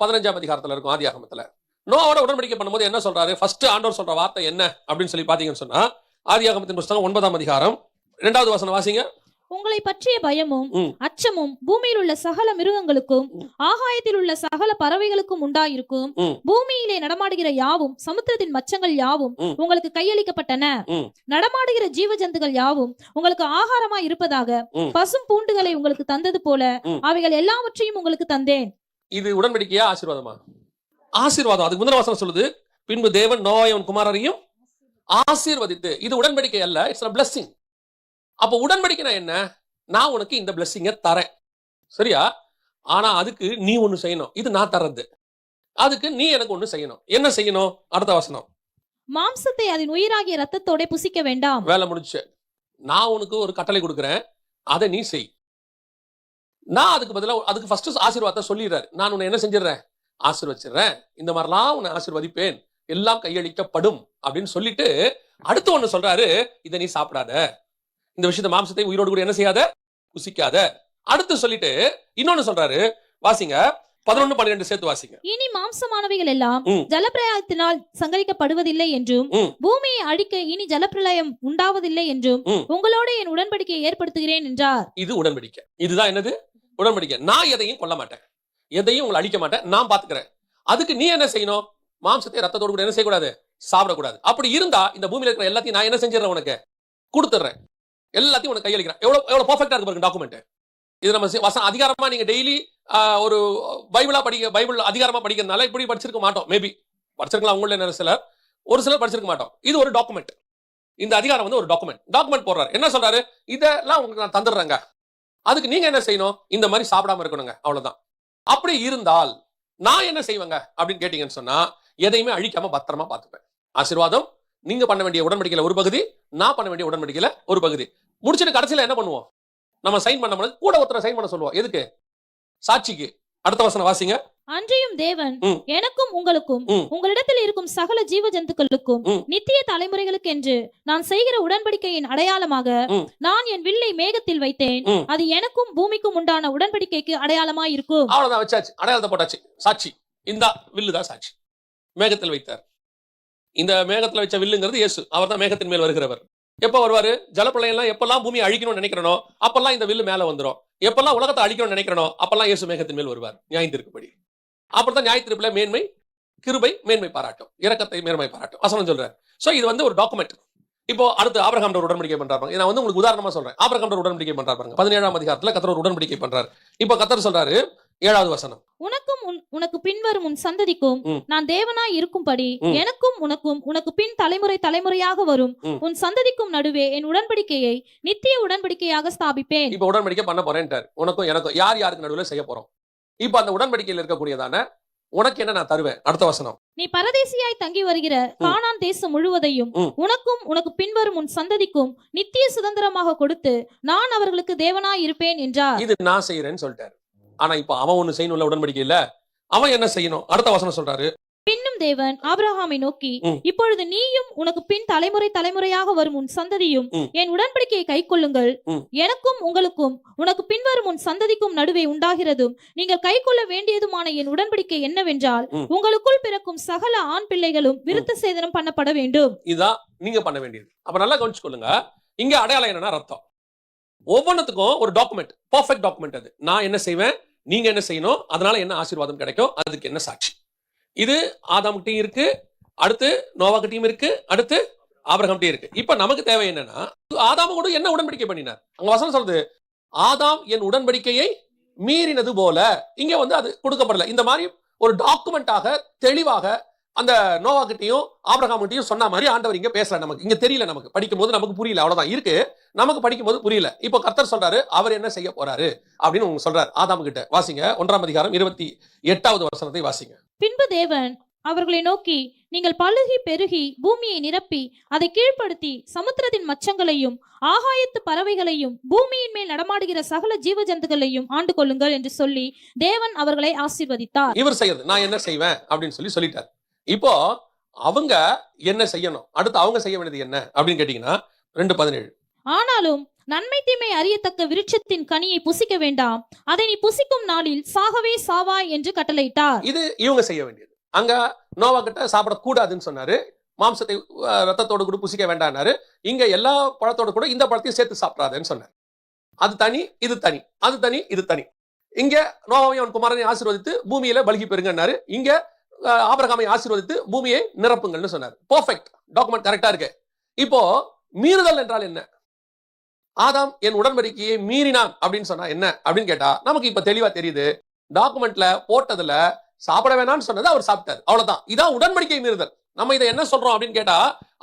15ஆம் அதிகாரத்துல இருக்கும் ஆதியாகமத்துல. நோவாவோட உடன்படிக்கை பண்ணும்போது என்ன சொல்றாரு? ஃபர்ஸ்ட் ஆண்டவர் சொல்ற வார்த்தை என்ன அப்படின்னு சொல்லி பாத்தீங்கன்னு சொன்னா, ஆதியாகமத்தின் புஸ்தகம் 9ஆம் அதிகாரம் 2வது வசனம் வாசிங்க. உங்களை பற்றிய பயமும் அச்சமும் பூமியில் உள்ள சகல மிருகங்களுக்கும் ஆகாயத்தில் உள்ள சகல பறவைகளுக்கும் உண்டாயிருக்கும். பூமியிலே நடமாடுகிற யாவும் சமுத்திரத்தின் மச்சங்கள் யாவும் உங்களுக்கு கையளிக்கப்பட்டன. நடமாடுகிற ஜீவ ஜந்துகள் யாவும் உங்களுக்கு ஆகாரமாய் இருப்பதாக பசும் பூண்டுகளை உங்களுக்கு தந்தது போல அவைகள் எல்லாவற்றையும் உங்களுக்கு தந்தேன். இது உடன்படிக்கையா ஆசீர்வாதமா? ஆசீர்வாதம். அதுக்கு முந்தின வசனம் சொல்லுது, பின்பு தேவன் நோவாவின் குமாரரையும் ஆசீர்வதித்து. இது உடன்படிக்கை அல்ல, இட்ஸ் a blessing. அப்ப உடன்படிக்கைனா என்ன? நான் உனக்கு இந்த பிளெஸிங்க தரேன், சரியா? ஆனா அதுக்கு நீ ஒண்ணு செய்யணும். இது நான் தர்றது, அதுக்கு நீ எனக்கு ஒண்ணு செய்யணும். என்ன செய்யணும்? அடுத்த வசனம், மாம்சத்தை அதன் உயிராகிய ரத்தத்தோட புசிக்க வேண்டாம். வேலை முடிச்சு. நான் உனக்கு ஒரு கட்டளை கொடுக்குறேன், அதை நீ செய். நான் அதுக்கு பதிலா அதுக்கு ஃபர்ஸ்ட் ஆசீர்வாதத்தை சொல்லிடுறாரு. நான் உன்னை என்ன செஞ்சிடறேன்? ஆசீர்வச்சிடுறேன். இந்த மாதிரிலாம் உன்னை ஆசீர்வதிப்பேன், எல்லாம் கையளிக்கப்படும் அப்படின்னு சொல்லிட்டு அடுத்து ஒண்ணு சொல்றாரு, இதை நீ சாப்பிடாத, இந்த விஷயத்தை மாம்சத்தை உயிரோடு கூட என்ன செய்யாத, புசிக்காத. அடுத்து சொல்லிட்டு இன்னொன்னு சொல்றாரு, வாசிங்க 11-12 சேர்த்து வாசிங்க. இனி மாம்சமானவைகள் எல்லாம் ஜலப்பிரளயத்தினால் சங்கரிக்கப்படுவதில்லை என்றும் பூமியை அழிக்க இனி ஜலப்பிரளயம் உண்டாவதில்லை என்றும் உங்களோட என் உடன்படிக்கையை ஏற்படுத்துகிறேன் என்றார். இது உடன்படிக்கை. இதுதான் என்னது? உடன்படிக்கை. நான் எதையும் கொல்ல மாட்டேன், எதையும் உங்களை அழிக்க மாட்டேன், நான் பாத்துக்கிறேன். அதுக்கு நீ என்ன செய்யணும்? மாம்சத்தை ரத்தத்தோடு கூட என்ன செய்யக்கூடாது? சாப்பிடக்கூடாது. அப்படி இருந்தா இந்த பூமியில இருக்கிற எல்லாத்தையும் நான் என்ன செஞ்சிடறேன்? உனக்கு கொடுத்துட்றேன், எல்லாத்தையும் உனக்கு கையளிக்கிறேன். எவ்வளவு பெர்ஃபெக்ட்டா இருக்கு பாருங்க டாக்குமெண்ட். இது நம்ம அதிகாரமா நீங்க டெய்லி ஒரு பைபிள் அதிகாரமா படிக்கிறதுனால இப்படி படிச்சிருக்க மாட்டோம். மேபி படிச்சிருக்கலாம் உங்கள சிலர், ஒரு சிலர் படிச்சிருக்க மாட்டோம். இது ஒரு டாக்குமெண்ட். இந்த அதிகாரம் வந்து ஒரு டாக்குமெண்ட் போடுறாரு. என்ன சொல்றாரு? இதெல்லாம் உங்களுக்கு நான் தந்துடுறேங்க, அதுக்கு நீங்க என்ன செய்யணும்? இந்த மாதிரி சாப்பிடாம இருக்கணுங்க, அவ்வளவுதான். அப்படி இருந்தால் நான் என்ன செய்வேங்க அப்படின்னு கேட்டீங்கன்னு சொன்னா, எதையுமே அழிக்காம பத்திரமா பார்த்துப்பேன். ஆசீர்வாதம் நீங்க பண்ண வேண்டிய உடன்படிக்கையில ஒரு பகுதி, நான் பண்ண வேண்டிய உடன்படிக்கையில ஒரு பகுதி. முடிச்சிட்டு கடைசியில என்ன பண்ணுவோம்? நம்ம சைன் பண்ண கூட ஒருத்தரை சைன் பண்ண சொல்லுவோம். எதுக்கு? சாட்சிக்கு. அடுத்த வசனம் வாசிங்க. அன்றியும் தேவன் எனக்கும் உங்களுக்கும் உங்களிடத்தில் இருக்கும் சகல ஜீவ ஜந்துக்களுக்கும் நித்திய தலைமுறைகளுக்கு என்று நான் செய்கிற உடன்படிக்கையின் அடையாளமாக நான் என் வில்லை மேகத்தில் வைத்தேன். அது எனக்கும் பூமிக்கும் உண்டான உடன்படிக்கைக்கு அடையாளமாய் இருக்கும். அவ்வளவுதான், வச்சாச்சு, அடையாளத்தை போட்டாச்சு. சாட்சி இந்த வில்லுதான் சாட்சி. மேகத்தில் வைத்தார். இந்த மேகத்துல வச்ச வில்லுங்கிறது இயேசு. அவர் தான் மேகத்தின் மேல் வருகிறவர். எப்ப வருவாரு? ஜலப்பிரளயம் எப்பெல்லாம் பூமியை அழிக்கணும்னு நினைக்கிறனோ அப்பெல்லாம் இந்த வில்லு மேல வந்துடும். எப்பெல்லாம் உலகத்தை அழிக்கணும்னு நினைக்கிறனோ அப்பெல்லாம் இயேசு மேகத்தின் மேல் வருவார், நியாயத்திற்குபடி. அப்படித்தான் நியாயத்திற்குள்ள மேன்மை கிருபை மேன்மை பாராட்டும், இரக்கத்தை மேன்மை பாராட்டும் வசனம் சொல்றாரு. சோ இது வந்து ஒரு டாக்குமெண்ட். இப்போ அடுத்து ஆபிரகாம் உடன்படிக்கை பண்றாங்க. நான் வந்து உங்களுக்கு உதாரணமா சொல்றேன். ஆபிரகாம் உடன்படிக்கை பண்றாங்க 17ஆம் அதிகாரத்துல கர்த்தர் ஒரு உடன்படிக்கை பண்றாரு. இப்போ கர்த்தர் சொல்றாரு 7வது வசனம், உனக்கும் உனக்கு பின்வரும் உன் சந்ததிக்கும் நான் தேவனாய் இருக்கும்படி எனக்கும் உனக்கும் உனக்கு பின் தலைமுறை தலைமுறையாக வரும் உன் சந்ததிக்கும் நடுவே என் உடன்படிக்கையை நித்திய உடன்படிக்கையாக ஸ்தாபிப்பேன். இப்ப உடன்படிக்கை பண்ண போறேன்ட்டார். உனக்கும் எனக்கும் யார் யாருக்கு நடுவில் செய்ய போறோம்? இப்ப அந்த உடன்படிக்கையில் இருக்கக்கூடியதான உனக்கு என்ன நான் தருவேன்? அடுத்த வசனம், நீ பரதேசியாய் தங்கி வருகிற கானான் தேசம் முழுவதையும் உனக்கும் உனக்கு பின்வரும் உன் சந்ததிக்கும் நித்திய சுதந்திரமாக கொடுத்து நான் அவர்களுக்கு தேவனாய் இருப்பேன் என்றார். இது நான் செய்யறேன்னு சொல்லிட்டாரு. ஆனா இப்ப அவன் ஒண்ணு செய்யணும்ல உடன்படிக்கை இல்ல, அவன் என்ன செய்யணும்? அடுத்த வசனம் சொல்றாரு, பின்னும் தேவன் ஆபிரகாமை நோக்கி, இப்பொழுது நீயும் உனக்கு பின் தலைமுறை தலைமுறையாக வரும் உன் சந்ததியும் என் உடன்படிக்கையை கைக்கொள்ளுங்கள். எனக்கும் உங்களுக்கும் உனக்கு பின்வரும் உன் சந்ததிக்கும் நடுவே உண்டாகிறதும் நீங்கள் கைக்கொள்ள வேண்டியதுமான என் உடன்படிக்கை என்னவென்றால் உங்களுக்குள் பிறக்கும் சகல ஆண் பிள்ளைகளும் விருத்த சேதனம் பண்ணப்பட வேண்டும். இதான் நீங்க பண்ண வேண்டியது. அப்ப நல்லா கவனிச்சுக்கொள்ளுங்க. இங்க அடையாளம் என்னன்னா ரத்தம். ஒவ்வொன்றுத்துக்கும் ஒரு டாக்குமெண்ட், பர்ஃபெக்ட் டாக்குமெண்ட். அது நான் என்ன செய்வேன், நீங்க என்ன செய்யணும், அதனால என்ன ஆசீர்வாதம் கிடைக்கும், அதுக்கு என்ன சாட்சி. இது ஆதாம்கிட்டையும் இருக்கு, அடுத்து நோவாகிட்டையும் இருக்கு, அடுத்து ஆபிரகாம்கிட்டையும் இருக்கு. இப்ப நமக்கு தேவை என்னன்னா, ஆதாம கூட என்ன உடன்படிக்கை பண்ணினார்? அங்க வசனம் சொல்றது, ஆதாம் என் உடன்படிக்கையை மீறினது போல. இங்க அது கொடுக்கப்படல. இந்த மாதிரி ஒரு டாக்குமெண்டாக தெளிவாக அந்த நோவாகிட்டையும் ஆபிரகாம்கிட்டையும் சொன்ன மாதிரி ஆண்டவர் இங்க பேசல. நமக்கு இங்க தெரியல, நமக்கு படிக்கும் போது நமக்கு புரியல, அவ்வளவுதான் இருக்கு. நமக்கு படிக்கும் போது புரியல. இப்போ கர்த்தர் சொல்றாரு அவர் என்ன செய்ய போறாரு அப்படின்னு உங்க சொல்றாரு. ஆதாம் கிட்ட வாசிங்க, 1ஆம் அதிகாரம் 28வது வசனத்தை வாசிங்க. பின்பு தேவன் அவர்களை நோக்கி, நீங்கள் பலுகி பெருகி பூமியை நிரப்பி அதை கீழ்ப்படுத்தி சமுத்திரத்தின் மச்சங்களையும் ஆகாயத்து பறவைகளையும் பூமியின் மேல் நடமாடுகிற சகல ஜீவ ஜந்துக்களையும் ஆண்டு கொள்ளுங்கள் என்று சொல்லி தேவன் அவர்களை ஆசீர்வதித்தார். இவர் செய்யறது நான் என்ன செய்வேன் அப்படின்னு சொல்லிட்டார். இப்போ அவங்க என்ன செய்யணும், அடுத்து அவங்க செய்ய வேண்டியது என்ன அப்படின்னு கேட்டீங்கன்னா 2:17. ஆனாலும் நன்மை தீமை அறியத்தக்க விருட்சத்தின் கனியை புசிக்க வேண்டாம், அதை நீ புசிக்கும் நாளில் சாகவே சாவாய் என்று கட்டளையிட்டார். இது இவங்க செய்ய வேண்டியது. அங்க நோவா கிட்ட சாப்பிடக்கூடாதுன்னு சொன்னாரு, மாம்சத்தை ரத்தத்தோடு கூட புசிக்க வேண்டாம்னாரு. இங்க எல்லா பழத்தோடு கூட இந்த பழத்தையும் சேர்த்து சாப்பிடாதுன்னு சொன்னார். அது தனி, இது தனி, அது தனி, இது தனி. இங்க நோவாவையும் அவன் குமாரனை ஆசீர்வதித்து பூமியில பல்கி பெறுங்கன்னாரு. இங்க ஆபிரகாமை ஆசீர்வதித்து பூமியை நிரப்புங்கள்னு சொன்னார். பெர்ஃபெக்ட் டாக்குமெண்ட், கரெக்டா இருக்கு. இப்போ மீறுதல் என்றால் என்ன? ஆதாம் என் உடன்படிக்கையை மீறினான் அப்படின்னு சொன்னா என்ன அப்படின்னு கேட்டா நமக்கு இப்ப தெளிவா தெரியுது. டாக்குமெண்ட்ல போட்டதுல சாப்பிட வேணாம்னு சொன்னது அவர் சாப்பிட்டாரு, அவ்வளவுதான். இதான் உடன்படிக்கை மீறுதல். நம்ம இதை என்ன சொல்றோம் அப்படின்னு கேட்டா,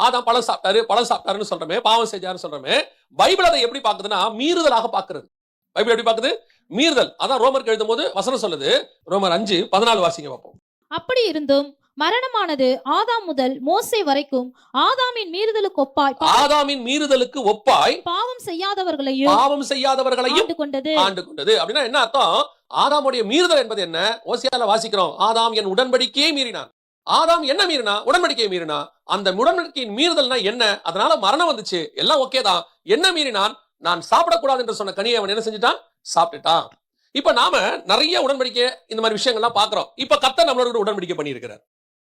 ஆதாம் பழம் சாப்பிட்டாருன்னு சொல்றோமே, பாவம் செஞ்சாருன்னு சொல்றோமே. பைபிள் அதை எப்படி பாக்குதுன்னா மீறுதலாக பாக்குறது. பைபிள் எப்படி பாக்குது? மீறுதல். அதான் ரோமருக்கு எழுதும் போது வசனம் சொல்லுது, ரோமர் 5:14 வாசிங்க பார்ப்போம். அப்படி இருந்தும் மரணமானது ஆதாம் முதல் மோசே வரைக்கும் ஆதாமின் மீறுதலுக்கு ஒப்பாய் பாவம் செய்யாதவர்களையும் ஆண்டு கொண்டது. அப்படின்னா என்ன அர்த்தம்? ஆதாமுடைய மீறுதல் என்பது என்ன? ஓசியால வாசிக்கிறோம், ஆதாம் என் உடன்படிக்கையை மீறினான். ஆதாம் என்ன மீறினா? உடன்படிக்கையை மீறினா. அந்த உடன்படிக்கையின் மீறுதல்னா என்ன? அதனால மரணம் வந்துச்சு, எல்லாம் ஓகே தான். என்ன மீறினான்? நான் சாப்பிடக்கூடாது என்று சொன்ன கனியை அவன் என்ன செஞ்சுட்டான்? சாப்பிட்டுட்டான். இப்ப நாம நிறைய உடன்படிக்கை இந்த மாதிரி விஷயங்கள்லாம் பாக்குறோம். இப்ப கர்த்தர் நம்மளோட உடன்படிக்கை பண்ணியிருக்கிறார்.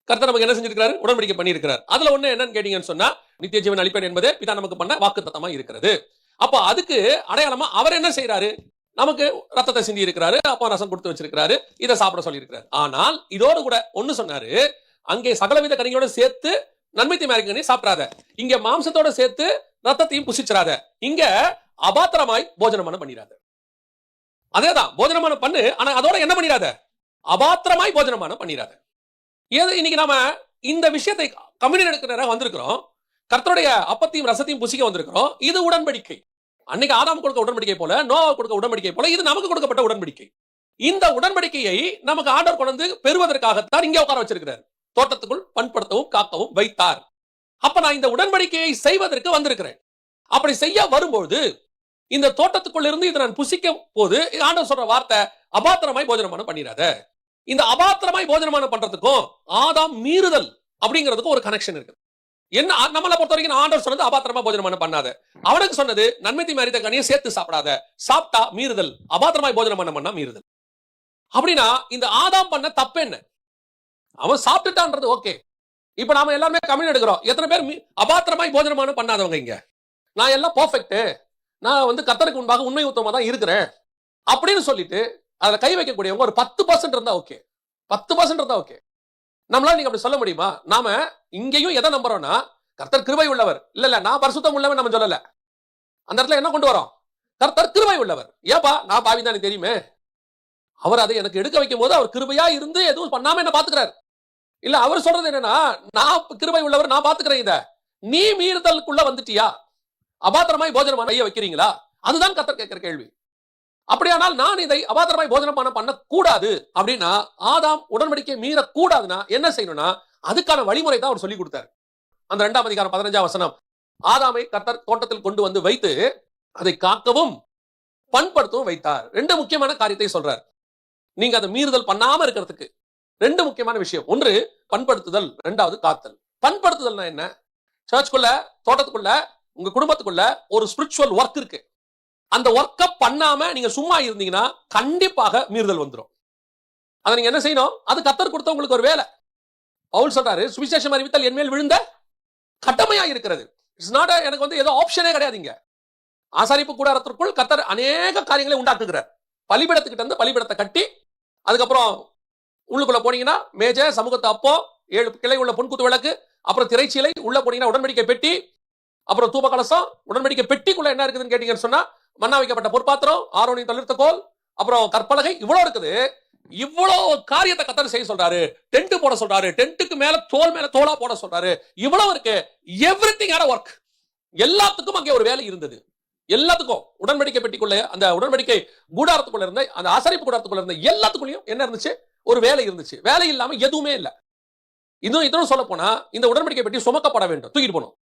கர்த்தர் நமக்கு என்ன செஞ்சிருக்காரு? உடன்படிக்கை பண்ணியிருக்கிறார். அதுல ஒண்ணு என்னன்னு கேட்டீங்கன்னு சொன்னா, நித்திய ஜீவன் அளிப்பேன் என்பதே பிதா நமக்கு பண்ண வாக்குத்தத்தமா இருக்கிறது. அப்ப அதுக்கு அடையாளமா அவர் என்ன செய்யறாரு? நமக்கு ரத்தத்தை சிந்தி இருக்கிறாரு, அப்போ ரசம் கொடுத்து வச்சிருக்கிறாரு, இதை சாப்பிட சொல்லி இருக்கிறார். ஆனால் இதோடு கூட ஒண்ணு சொன்னாரு, அங்கே சகலவித கனிகளோட சேர்த்து நன்மை தீமை அறிக்கை சாப்பிடாத, இங்க மாம்சத்தோட சேர்த்து ரத்தத்தையும் புசிச்சிடாத, இங்க அபாத்திரமாய் போஜனமான பண்ணிடாத. அதேதான் போஜனமான பண்ணு, ஆனா அதோட என்ன பண்ணிடாத? அபாத்திரமாய் போஜனமான பண்ணிடாத. இன்னைக்கு நாம இந்த விஷயத்தை கம்யூனியன் எடுக்கிற வந்திருக்கிறோம். கர்த்தருடைய அப்பத்தையும் ரசத்தையும் புசிக்க வந்திருக்கிறோம். இது உடன்படிக்கை. அன்னைக்கு ஆதாம் கொடுக்க உடன்படிக்கை போல, நோவா கொடுக்க உடன்படிக்கை போல, இது நமக்கு கொடுக்கப்பட்ட உடன்படிக்கை. இந்த உடன்படிக்கையை நமக்கு ஆண்டவர் கொண்டு பெறுவதற்காகத்தான் இங்கே உட்கார வச்சிருக்கிறார். தோட்டத்துக்குள் பண்படுத்தவும் காக்கவும் வைத்தார். அப்ப நான் இந்த உடன்படிக்கையை செய்வதற்கு வந்திருக்கிறேன். அப்படி செய்ய வரும்போது இந்த தோட்டத்துக்குள்ள இருந்து இதை நான் புசிக்க போது ஆண்டவர் சொல்ற வார்த்தை, அபாத்திரமாய் போஜனமான பண்ணிடாத. இந்த அபாத்திரமாய் போஜனமான பண்றதுக்கும் ஆதாம் மீறுதல் அப்படிங்கிறதுக்கும் ஒரு கனெக்ஷன் இருக்கு. என்ன நம்மளை பொறுத்த வரைக்கும் ஆண்டவர் சொன்னது அபாத்திரமா போஜனமான பண்ணாத, அவனுக்கு சொன்னது நன்மை தீமை அறிந்த கனியை சேர்த்து சாப்பிடாத, சாப்பிட்டா மீறுதல், அபாத்திரமாய் போஜனமான பண்ணா மீறுதல். அப்படின்னா இந்த ஆதாம் பண்ண தப்பு என்ன? அவன் சாப்பிட்டுட்டான்றது ஓகே. இப்ப நாம எல்லாருமே கம்யூன் எடுக்கிறோம். எத்தனை பேர் அபாத்திரமாய் போஜனமான பண்ணாதவங்க? இங்க நான் எல்லாம் பெர்ஃபெக்ட், நான் கர்த்தருக்கு முன்பாக உண்மை உத்தமமா தான் இருக்கிறேன் அப்படின்னு சொல்லிட்டு அதுல கை வைக்கக்கூடியவங்க ஒரு 10% இருந்தா ஓகே. 10% இருந்தா ஓகே. நம்மளால நீங்க அப்படி சொல்ல முடியுமா? நாம இங்கேயும் எதை நம்புறோம்னா, கர்த்தர் கிருபை உள்ளவர். இல்ல நான் பரிசுத்தம் உள்ளவன் நம்ம சொல்லல. அந்த இடத்துல என்ன கொண்டு வரோம்? கர்த்தர் கிருபை உள்ளவர். ஏப்பா நான் பாவி தான் தெரியுமே. அவர் அதை எனக்கு எடுக்க வைக்கும் போது அவர் கிருபையா இருந்து எதுவும் பண்ணாம என்ன பாத்துக்கிறார். இல்ல அவர் சொல்றது என்னன்னா, நான் கிருபை உள்ளவர், நான் பாத்துக்கிறேன். இத நீ மீறுதலுக்குள்ள வந்துட்டியா? அபாத்திரமாய் போஜனமான வைக்கிறீங்களா? அதுதான் கர்த்தர் கேட்கிற கேள்வி. அப்படியானால் நான் இதை அபாத்திரமாய் போஜனமான பண்ணக்கூடாது அப்படின்னா, ஆதாம் உடன்படிக்கை மீறக்கூடாதுன்னா என்ன செய்யணும்னா, அதுக்கான வழிமுறை தான் அவர் சொல்லி கொடுத்தார். அந்த 2ஆம் அதிகாரம் 15ஆம் வசனம், ஆதாமை கர்த்தர் தோட்டத்தில் கொண்டு வந்து வைத்து அதை காக்கவும் பண்படுத்தவும் வைத்தார். 2 முக்கியமான காரியத்தை சொல்றார். நீங்க அதை மீறுதல் பண்ணாம இருக்கிறதுக்கு 2 முக்கியமான விஷயம். ஒன்று பண்படுத்துதல், 2வது காத்தல். பண்படுத்துதல்னா என்ன? சர்ச்சுக்குள்ள, தோட்டத்துக்குள்ள, உங்க குடும்பத்துக்குள்ள ஒரு ஸ்பிரிச்சுவல் ஒர்க் இருக்கு. அந்த ஒர்க்க பண்ணாம நீங்க சும்மா இருந்தீங்கன்னா கண்டிப்பாக மீறுதல் வந்துடும். அதை நீங்க என்ன செய்யணும்? அது கர்த்தர் கொடுத்த உங்களுக்கு ஒரு வேலை. பவுல் சொல்றாரு, சுவிசேஷம் அறிவித்தல் என் மேல் விழுந்த கடமையா இருக்கிறது. இட்ஸ் நாட் எனக்கு ஏதோ ஆப்ஷனே கிடையாதுங்க. ஆசாரிப்பு கூடாரத்திற்குள் கர்த்தர் அநேக காரியங்களை உண்டாக்குகிறார். பலிபீடத்துக்கிட்ட இருந்து பலிபீடத்தை கட்டி, அதுக்கப்புறம் உள்ளுக்குள்ள போனீங்கன்னா மேஜை, சமூகத்து அப்போ, 7 கிளை உள்ள பொன்குத்து விளக்கு, அப்புறம் திரைச்சீலை, உள்ள போனீங்கன்னா உடன்படிக்கை பெட்டி, அப்புறம் தூப கலசம். உடன்படிக்கை பெட்டிக்குள்ள என்ன இருக்குதுன்னு கேட்டீங்கன்னு சொன்னா மண்ணா வைக்கப்பட்ட பொற்பாத்திரம், ஆரோனின் தளிர்த்த கோல், அப்புறம் கற்பலகை, இவ்வளவு இருக்குது. இவ்வளவு காரியத்தை கர்த்தர் செய்ய சொல்றாரு. டென்ட் போட சொல்றாரு, டென்ட்டுக்கு மேல தோலா போட சொல்றாரு. இவ்வளவு இருக்கு. Everything are work. எல்லாத்துக்கும் அங்கே ஒரு வேலை இருந்தது. எல்லாத்துக்கும் உடன்படிக்கை பெட்டிக்குள்ள, அந்த உடன்படிக்கை கூடாரத்துக்குள்ள இருந்த, அந்த ஆசரிப்பு கூடாரத்துக்குள்ள இருந்த எல்லாத்துக்குள்ளயும் என்ன இருந்துச்சு? ஒரு வேலை இருந்துச்சு. வேலை இல்லாம எதுவுமே இல்லை. இன்னும் சொல்ல போனா இந்த உடன்படிக்கை பெட்டி சுமக்கப்பட வேண்டும், தூக்கிட்டு போனோம்.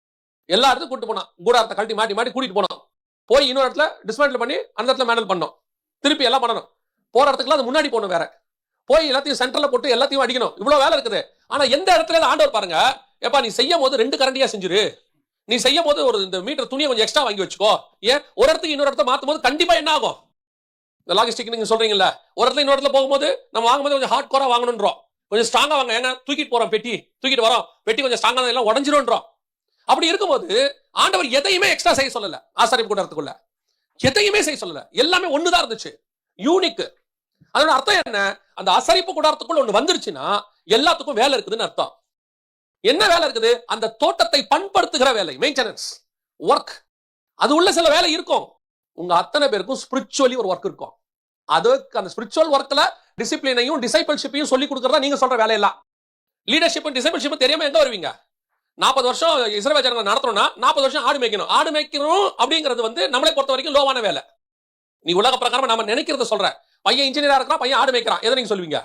எல்லா இடத்துக்கும் கூட்டு போனா, கூடாரத்தை கழட்டி மாட்டி மாட்டி கூட்டிட்டு போனோம். போய் இன்னொரு இடத்துல டிஸ்மேண்டில் பண்ணி அந்த இடத்துல மேண்டல் பண்ணோம். திருப்பி எல்லாம் பண்ணணும். போற இடத்துக்குலாம் அது முன்னாடி போகணும். வேற போய் எல்லாத்தையும் சென்டர்ல போட்டு எல்லாத்தையும் அடிக்கணும். இவ்வளவு வேலை இருக்குது. ஆனா எந்த இடத்துல ஆண்டவர் பாருங்க, எப்பா நீ செய்யும் போது 2 கரண்டியா செஞ்சிரு. நீ செய்யும் போது ஒரு இந்த மீட்டர் துணியை கொஞ்சம் எக்ஸ்ட்ரா வாங்கி வச்சுக்கோ. ஏன் ஒரு இடத்துக்கு இன்னொரு இடத்த மாத்தும் போது கண்டிப்பா என்ன ஆகும்? இந்த லாஜிஸ்டிக் நீங்க சொல்றீங்கல்ல, ஒரு இடத்துல இன்னொரு இடத்துல போகும்போது நம்ம வாங்கும்போது கொஞ்சம் ஹார்ட் கோரா வாங்கணும்ன்றோம், கொஞ்சம் ஸ்ட்ராங்கா வாங்க. ஏன்னா தூக்கிட்டு போறோம், பெட்டி தூக்கிட்டு வரோம், பெட்டி கொஞ்சம் ஸ்ட்ராங்கா எல்லாம் உடஞ்சிரும்ன்றோம். அப்படி இருக்கும்போது ஆண்டவர் எதையுமே எக்ஸ்ட்ரா செய்ய சொல்லல. ஆசாரிப்பு கூடாரத்துக்குள்ள எதையுமே செய்ய சொல்லல. எல்லாமே ஒண்ணுதான் இருந்துச்சு, யூனிக். அதோட அர்த்தம் என்ன? அந்த ஆசாரிப்பு கூடாரத்துக்குள்ள ஒண்ணு வந்துருச்சுன்னா எல்லாத்துக்கும் வேலை இருக்குதுன்னு அர்த்தம். என்ன வேலை இருக்குது? அந்த தோட்டத்தை பண்படுத்துகிற வேலை, மெயின்டெனன்ஸ் ஒர்க். அது உள்ள சில வேலை இருக்கும். உங்க அத்தனை பேருக்கும் ஸ்பிரிச்சுவலி ஒரு ஒர்க் இருக்கும். அதுக்கு அந்த ஸ்பிரிச்சுவல் ஒர்க்ல டிசிப்ளினையும் டிசைபிள்ஷிப்பையும் சொல்லி கொடுக்கறதா நீங்க சொல்ற வேலையெல்லாம். லீடர்ஷிப்பும் டிசைபிள்ஷிப்பும் தெரியாம எங்க வருவீங்க? 40 வருஷம் இஸ்ரவேல் ஜனங்களை நடத்தணும்னா 40 வருஷம் ஆடு மேய்க்கணும். ஆடு மேய்க்கணும் அப்படிங்கிறது வந்து நம்மளை பொறுத்த வரைக்கும் லோவான வேலை. நீ உலக பிரகாரமா நம்ம நினைக்கிறத சொல்ற. பையன் இன்ஜினியரா இருக்கிறான், பையன் ஆடு மேய்க்கிறான், எதை நீங்க சொல்லுவீங்க?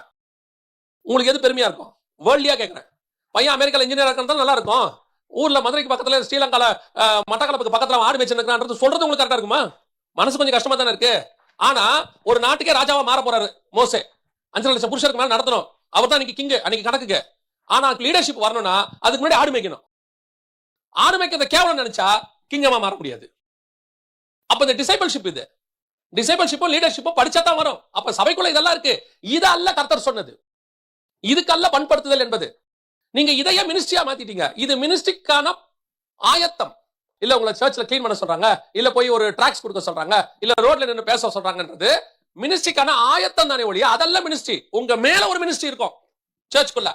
உங்களுக்கு எது பெருமையா இருக்கும்? வேர்ல்டியா கேட்கிறேன். பையன் அமெரிக்கால இன்ஜினியரா இருக்கிறது நல்லா இருக்கும், ஊர்ல மதுரைக்கு பக்கத்துல ஸ்ரீலங்கால மட்டக்களப்புக்கு பக்கத்துல ஆடு மேய்ச்சிருக்கான்றது சொல்றது உங்களுக்கு கரெக்டா இருக்குமா? மனசு கொஞ்சம் கஷ்டமா தானே இருக்கு. ஆனா ஒரு நாட்டுக்கே ராஜாவா மாற போறாரு மோசே. 5 லட்சம் புருஷருக்கு மேல நடத்தணும். அவர் தான் இன்னைக்கு கிங், அன்னைக்கு கணக்குக்கு. ஆனா லீடர்ஷிப் வரணும்னா அதுக்கு முன்னாடி ஆடு மேய்க்கணும். ஆடு மேய்க்கிறத கேவலம் நினைச்சா கிங்கமா மாற முடியாது. அப்ப இந்த டிசைபிள்ஷிப், இது டிசைபிள்ஷிப்பும் லீடர்ஷிப்பும் படிச்சா தான் வரும். அப்ப சபைக்குள்ள இதெல்லாம் இருக்கு. இது அல்ல கர்த்தர் சொன்னது. இதுக்கல்ல பண்படுத்துதல் என்பது. நீங்க இதையே மினிஸ்ட்ரியா மாத்திட்டீங்க. இது மினிஸ்ட்ரிக்கான ஆயத்தம் இல்ல. உங்களை சர்ச்ல கிளீன் பண்ண சொல்றாங்க, இல்ல போய் ஒரு ட்ராக்ஸ் கொடுக்க சொல்றாங்க, இல்ல ரோட்ல நின்று பேச சொல்றாங்கன்றது மினிஸ்ட்ரிக்கான ஆயத்தம் தானே ஒழிய அதல்ல மினிஸ்ட்ரி. உங்க மேல ஒரு மினிஸ்ட்ரி இருக்கும் சர்ச்சுக்குள்ள.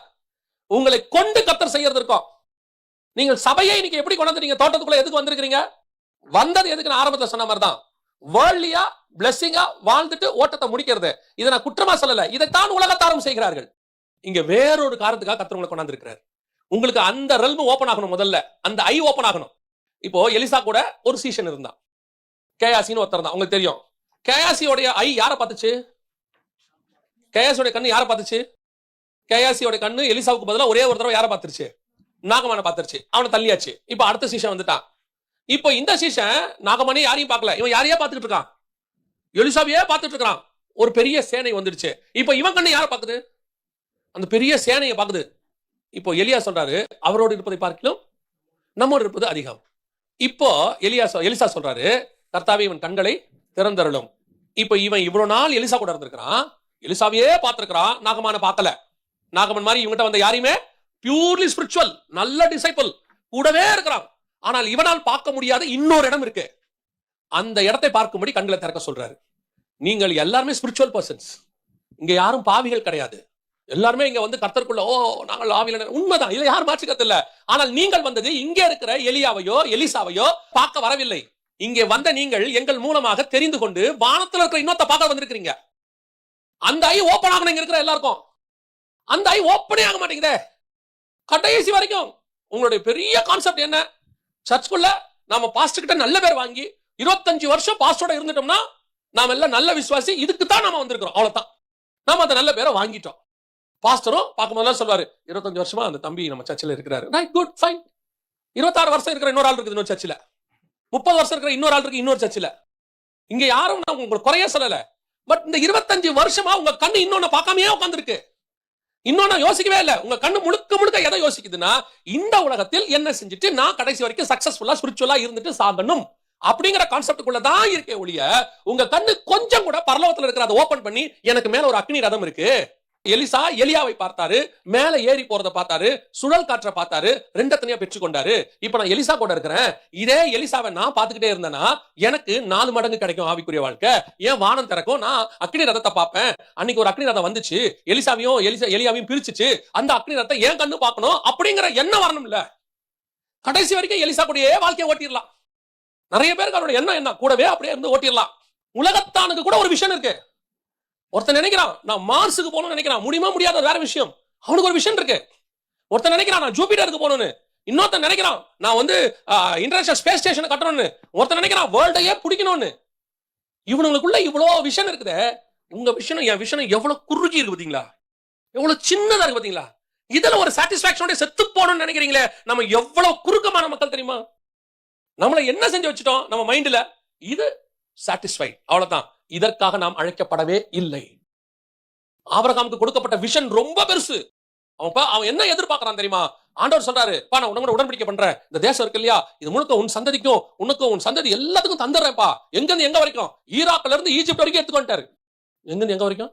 உங்களை கொண்டு கர்த்தர் செய்யறது இருக்கும். நீங்கள் சபையை இன்னைக்கு எப்படி கொண்டு நீங்க தோட்டத்துக்குள்ள எதுக்கு வந்திருக்கீங்க? வந்தது எதுக்கு? நான் ஆரம்பத்தில் சொன்ன மாதிரி தான், வேர்ல்டியா பிளெஸிங்கா வாழ்ந்துட்டு ஓட்டத்தை முடிக்கிறது. இதை நான் குற்றமா சொல்லல, இதைத்தான் உலகத்தாரும் செய்கிறார்கள். இங்க வேறொரு காரணத்துக்காக கர்த்தர் உங்களை கொண்டாந்து இருக்கிறார். உங்களுக்கு அந்த ரெல்ம் ஓபன் ஆகணும். முதல்ல அந்த ஐ ஓபன் ஆகணும். இப்போ எலிசா கூட ஒரு சீசன் இருந்தான், கேயாசின்னு ஒருத்தர் தான். உங்களுக்கு தெரியும். கேயாசியோடைய ஐ யாரை பார்த்துச்சு? கேயாசியோட கண்ணு யாரை பார்த்துச்சு? கேயாசியோட கண்ணு எலிசாவுக்கு பதிலா ஒரே ஒரு தடவை யாரை பார்த்துருச்சு? நாகமான பார்த்துருச்சு. அவனை தள்ளியாச்சு. இப்ப அடுத்த சீசன் வந்துட்டான். இப்போ இந்த சீசன் நாகமணி யாரையும் பார்க்கல. இவன் யாரையா பார்த்துட்டு இருக்கான்? எலிசாவையே பார்த்துட்டு இருக்கான். ஒரு பெரிய சேனை வந்துடுச்சு. இப்போ இவன் கண்ணு யாரை பார்க்குது? அந்த பெரிய சேனையை பார்க்குது. இப்போ எலியா சொல்றாரு, அவரோடு இருப்பதை பார்க்கலும் நம்மோடு இருப்பது அதிகம். இப்போ எலிசா சொல்றாரு, கர்த்தாவே இவன் கண்களை திறந்தருளும். இப்போ இவன் இவ்வளவு நாள் எலிசா கூட இருந்திருக்கிறான், எலிசாவையே பார்த்திருக்கிறான், நாகமான பார்க்கல. நாகமன் மாதிரி இவங்கிட்ட வந்த யாரையுமே பியூர்லி ஸ்பிரிச்சுவல் நல்ல டிசைபிள் கூடவே இருக்கிறான். ஆனால் இவனால் பார்க்க முடியாத இன்னொரு இடம் இருக்கு. அந்த இடத்தை பார்க்கும்படி கண்களை திறக்க சொல்றாரு. நீங்கள் எல்லாருமே ஸ்பிரிச்சுவல் பர்சன்ஸ். இங்க யாரும் பாவிகள் கிடையாது. எல்லாருமே இங்க வந்து கர்த்தருக்குள்ள நாங்கள் ஆவியில உண்மைதான், இல்ல யாரும் மாற்றிக்கத்து இல்ல. ஆனால் நீங்கள் வந்தது இங்கே இருக்கிற எலியாவையோ எலிசாவையோ பார்க்க வரவில்லை. இங்கே வந்த நீங்கள் எங்கள் மூலமாக தெரிந்து கொண்டு வானத்தில் இருக்கிற இன்னொத்த பார்க்க வந்திருக்கிறீங்க. அந்த ஐ ஓபன் ஆகணும். இங்க இருக்கிற எல்லாருக்கும் அந்த ஐ ஓப்பனே ஆக மாட்டேங்குதே கடைசி வரைக்கும். உங்களுடைய பெரிய கான்செப்ட் என்ன? சர்ச்சுக்குள்ள நாம பாஸ்டர் கிட்ட நல்ல பேர் வாங்கி 25 வருஷம் பாஸ்டரோட இருந்துட்டோம்னா நாம எல்லாம் நல்ல விசுவாசி, இதுக்கு தான் நாம வந்திருக்கிறோம். அவ்வளவுதான். நாம அந்த நல்ல பேரை வாங்கிட்டோம். பாஸ்டரும் பார்க்கும்போது சொல்வாரு, 25 வருஷமா அந்த தம்பி நம்ம சர்ச்சில் இருக்கிறாரு. Right, good, fine. 26 வருஷம் இருக்கிற இன்னொரு ஆள் இருக்குது இன்னொரு சர்ச்சில். 30 வருஷம் இருக்கிற இன்னொரு ஆள் இருக்கு இன்னொரு சர்ச்சில். இங்க யாரும் நான் உங்களுக்கு குறைய சொல்லல. பட் இந்த 25 வருஷமா உங்க கண்ணு இன்னொன்னு பார்க்காமயே உட்கார்ந்துருக்கு. இன்னொன்னு யோசிக்கவே இல்லை. உங்க கண்ணு முழுக்க முழுக்க எதை யோசிக்குதுன்னா, இந்த உலகத்தில் என்ன செஞ்சுட்டு நான் கடைசி வரைக்கும் சக்சஸ்ஃபுல்லா ஸ்பிரிச்சுவலா இருந்துட்டு சாகணும் அப்படிங்கிற கான்செப்டுக்குள்ள தான் இருக்கே ஒழிய, உங்க கண்ணு கொஞ்சம் கூட பரலோகத்துல இருக்கிற அதை ஓபன் பண்ணி எனக்கு மேல ஒரு அக்னி ரதம் இருக்கு, எலிசா எலியாவை பார்த்தாரு, மேல ஏறி போறத பார்த்தாரு, சுழல் காற்றை பார்த்தாரு, ரெண்ட தனியா பெற்றுக்கொண்டாரு. இப்ப நான் எலிசா கூட இருக்கிறேன். இதே எலிசாவை நான் பார்த்துக்கிட்டே இருந்தேன்னா எனக்கு 4 மடங்கு கிடைக்கும் ஆவிக்குரிய வாழ்க்கை. ஏன் வானம் திறக்கும், நான் அக்னி ரதத்தை பார்ப்பேன். அன்னைக்கு ஒரு அக்னி ரதம் வந்துச்சு, எலியாவையும் பிரிச்சுச்சு. அந்த அக்னி ரதத்தை ஏன் கண்ணு பார்க்கணும் அப்படிங்கிற எண்ணம் வரணும் இல்ல. கடைசி வரைக்கும் எலிசா கூடயே வாழ்க்கையை ஓட்டிடலாம். நிறைய பேருக்கு அவரோட எண்ணம் என்ன, கூடவே அப்படியே இருந்து ஓட்டிடலாம். உலகத்தானுக்கு கூட ஒரு விஷயம் இருக்கு. ஒருத்தன் நினைக்கிறான் நான் மார்ஸுக்கு போகணும்னு நினைக்கிறான், முடியுமா முடியாத வேற விஷயம். அவனுக்கு ஒரு விஷயம் இருக்கு. ஒருத்தன் நினைக்கிறான் நான் ஜூபிட்டருக்கு போகணும்னு, இன்னொருத்தன் நினைக்கிறான் நான் இன்டர்நேஷனல் ஸ்பேஸ் ஸ்டேஷனை கட்டணும்னு, ஒருத்தன் நினைக்கிறான் வேர்ல்டையே பிடிக்கணும்னு. இவனுங்களுக்குள்ள இவ்வளவு விஷயம் இருக்குது. உங்க விஷயம் என் விஷயம் எவ்வளவு குறுகி இருக்கு பாத்தீங்களா, எவ்வளவு சின்னதா இருக்கு பாத்தீங்களா. இதுல ஒரு சாட்டிஸ்பாக்சனோட செத்து போகணும்னு நினைக்கிறீங்களே, நம்ம எவ்வளவு குறுக்கமான மக்கள் தெரியுமா. நம்மளை என்ன செஞ்சு வச்சுட்டோம் நம்ம மைண்ட்ல, இது சாட்டிஸ்ஃபைட், அவ்வளவுதான். இதற்காக நாம் அழைக்கப்படவே இல்லை. ஆபிரகாமுக்கு கொடுக்கப்பட்ட விஷன் ரொம்ப பெருசு. அவன் என்ன எதிர்பார்க்கறான் தெரியுமா? ஆண்டவர் சொல்றாரு, நான் உன்னோட உடன்படிக்கை பண்றேன், இந்த தேசம் இருக்கு இல்லையா, இது முழுக்க உன் சந்ததிக்கும் உனக்கும் உன் சந்ததி எல்லாத்துக்கும் தந்துடுறேன்ப்பா. எங்க எங்க வரைக்கும்? ஈராக்ல இருந்து ஈஜிப்ட் வரைக்கும் எடுத்துக்கிட்டாரு. எங்க எங்க வரைக்கும்?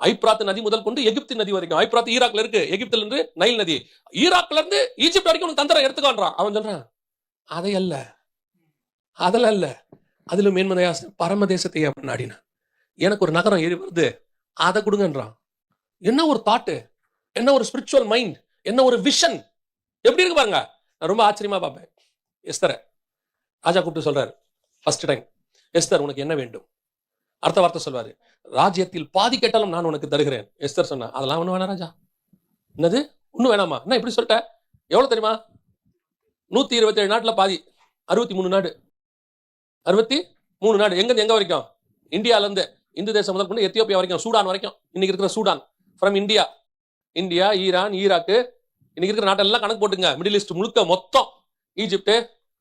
ஐப்ராத் நதி முதல் கொண்டு எகிப்து நதி வரைக்கும். ஐப்ராத் ஈராக்ல இருக்கு, எகிப்துல இருந்து நைல் நதி, ஈராக்ல இருந்து ஈஜிப்ட் வரைக்கும் உனக்கு தந்துடுறேன், எடுத்துக்கான்றான். அவன் சொல்றான் அதை அல்ல, அதெல்லாம் அல்ல, அதுல மேன்மதையா பரமதேசத்தை நாடினா எனக்கு ஒரு நகரம் ஏறி வருது, அதை கொடுங்கன்றான். என்ன ஒரு தாட்டு, என்ன ஒரு ஸ்பிரிச்சுவல் மைண்ட், என்ன ஒரு விஷன். எப்படி இருக்கு பாருங்க. நான் ரொம்ப ஆச்சரியமா பார்ப்பேன். எஸ்தரை ராஜா கூப்பிட்டு சொல்றாரு ஃபர்ஸ்ட் டைம், எஸ்தர் உனக்கு என்ன வேண்டும்? அடுத்த வார்த்தை சொல்வாரு, ராஜ்யத்தில் பாதி கேட்டாலும் நான் உனக்கு தருகிறேன். எஸ்தர் சொன்னா அதெல்லாம் ஒண்ணு வேணாம் ராஜா. என்னது ஒன்னும் வேணாமா? என்ன இப்படி சொல்லிட்ட? எவ்வளவு தெரியுமா? 127 நாட்டுல பாதி, 63 நாடு. 63 நாடு. எங்க வரைக்கும்? இந்தியால இருந்து இந்து தேசம் முதல் கொண்டு எத்தியோப்பியா வரைக்கும், சூடான் வரைக்கும். இன்னைக்கு இருக்கிற Sudan from India, Iran, Iraq, இன்னைக்கு இருக்கிற நாட்டெல்லாம் கணக்கு போட்டுங்க. மிடில் ஈஸ்ட் முழுக்க மொத்தம், Egypt,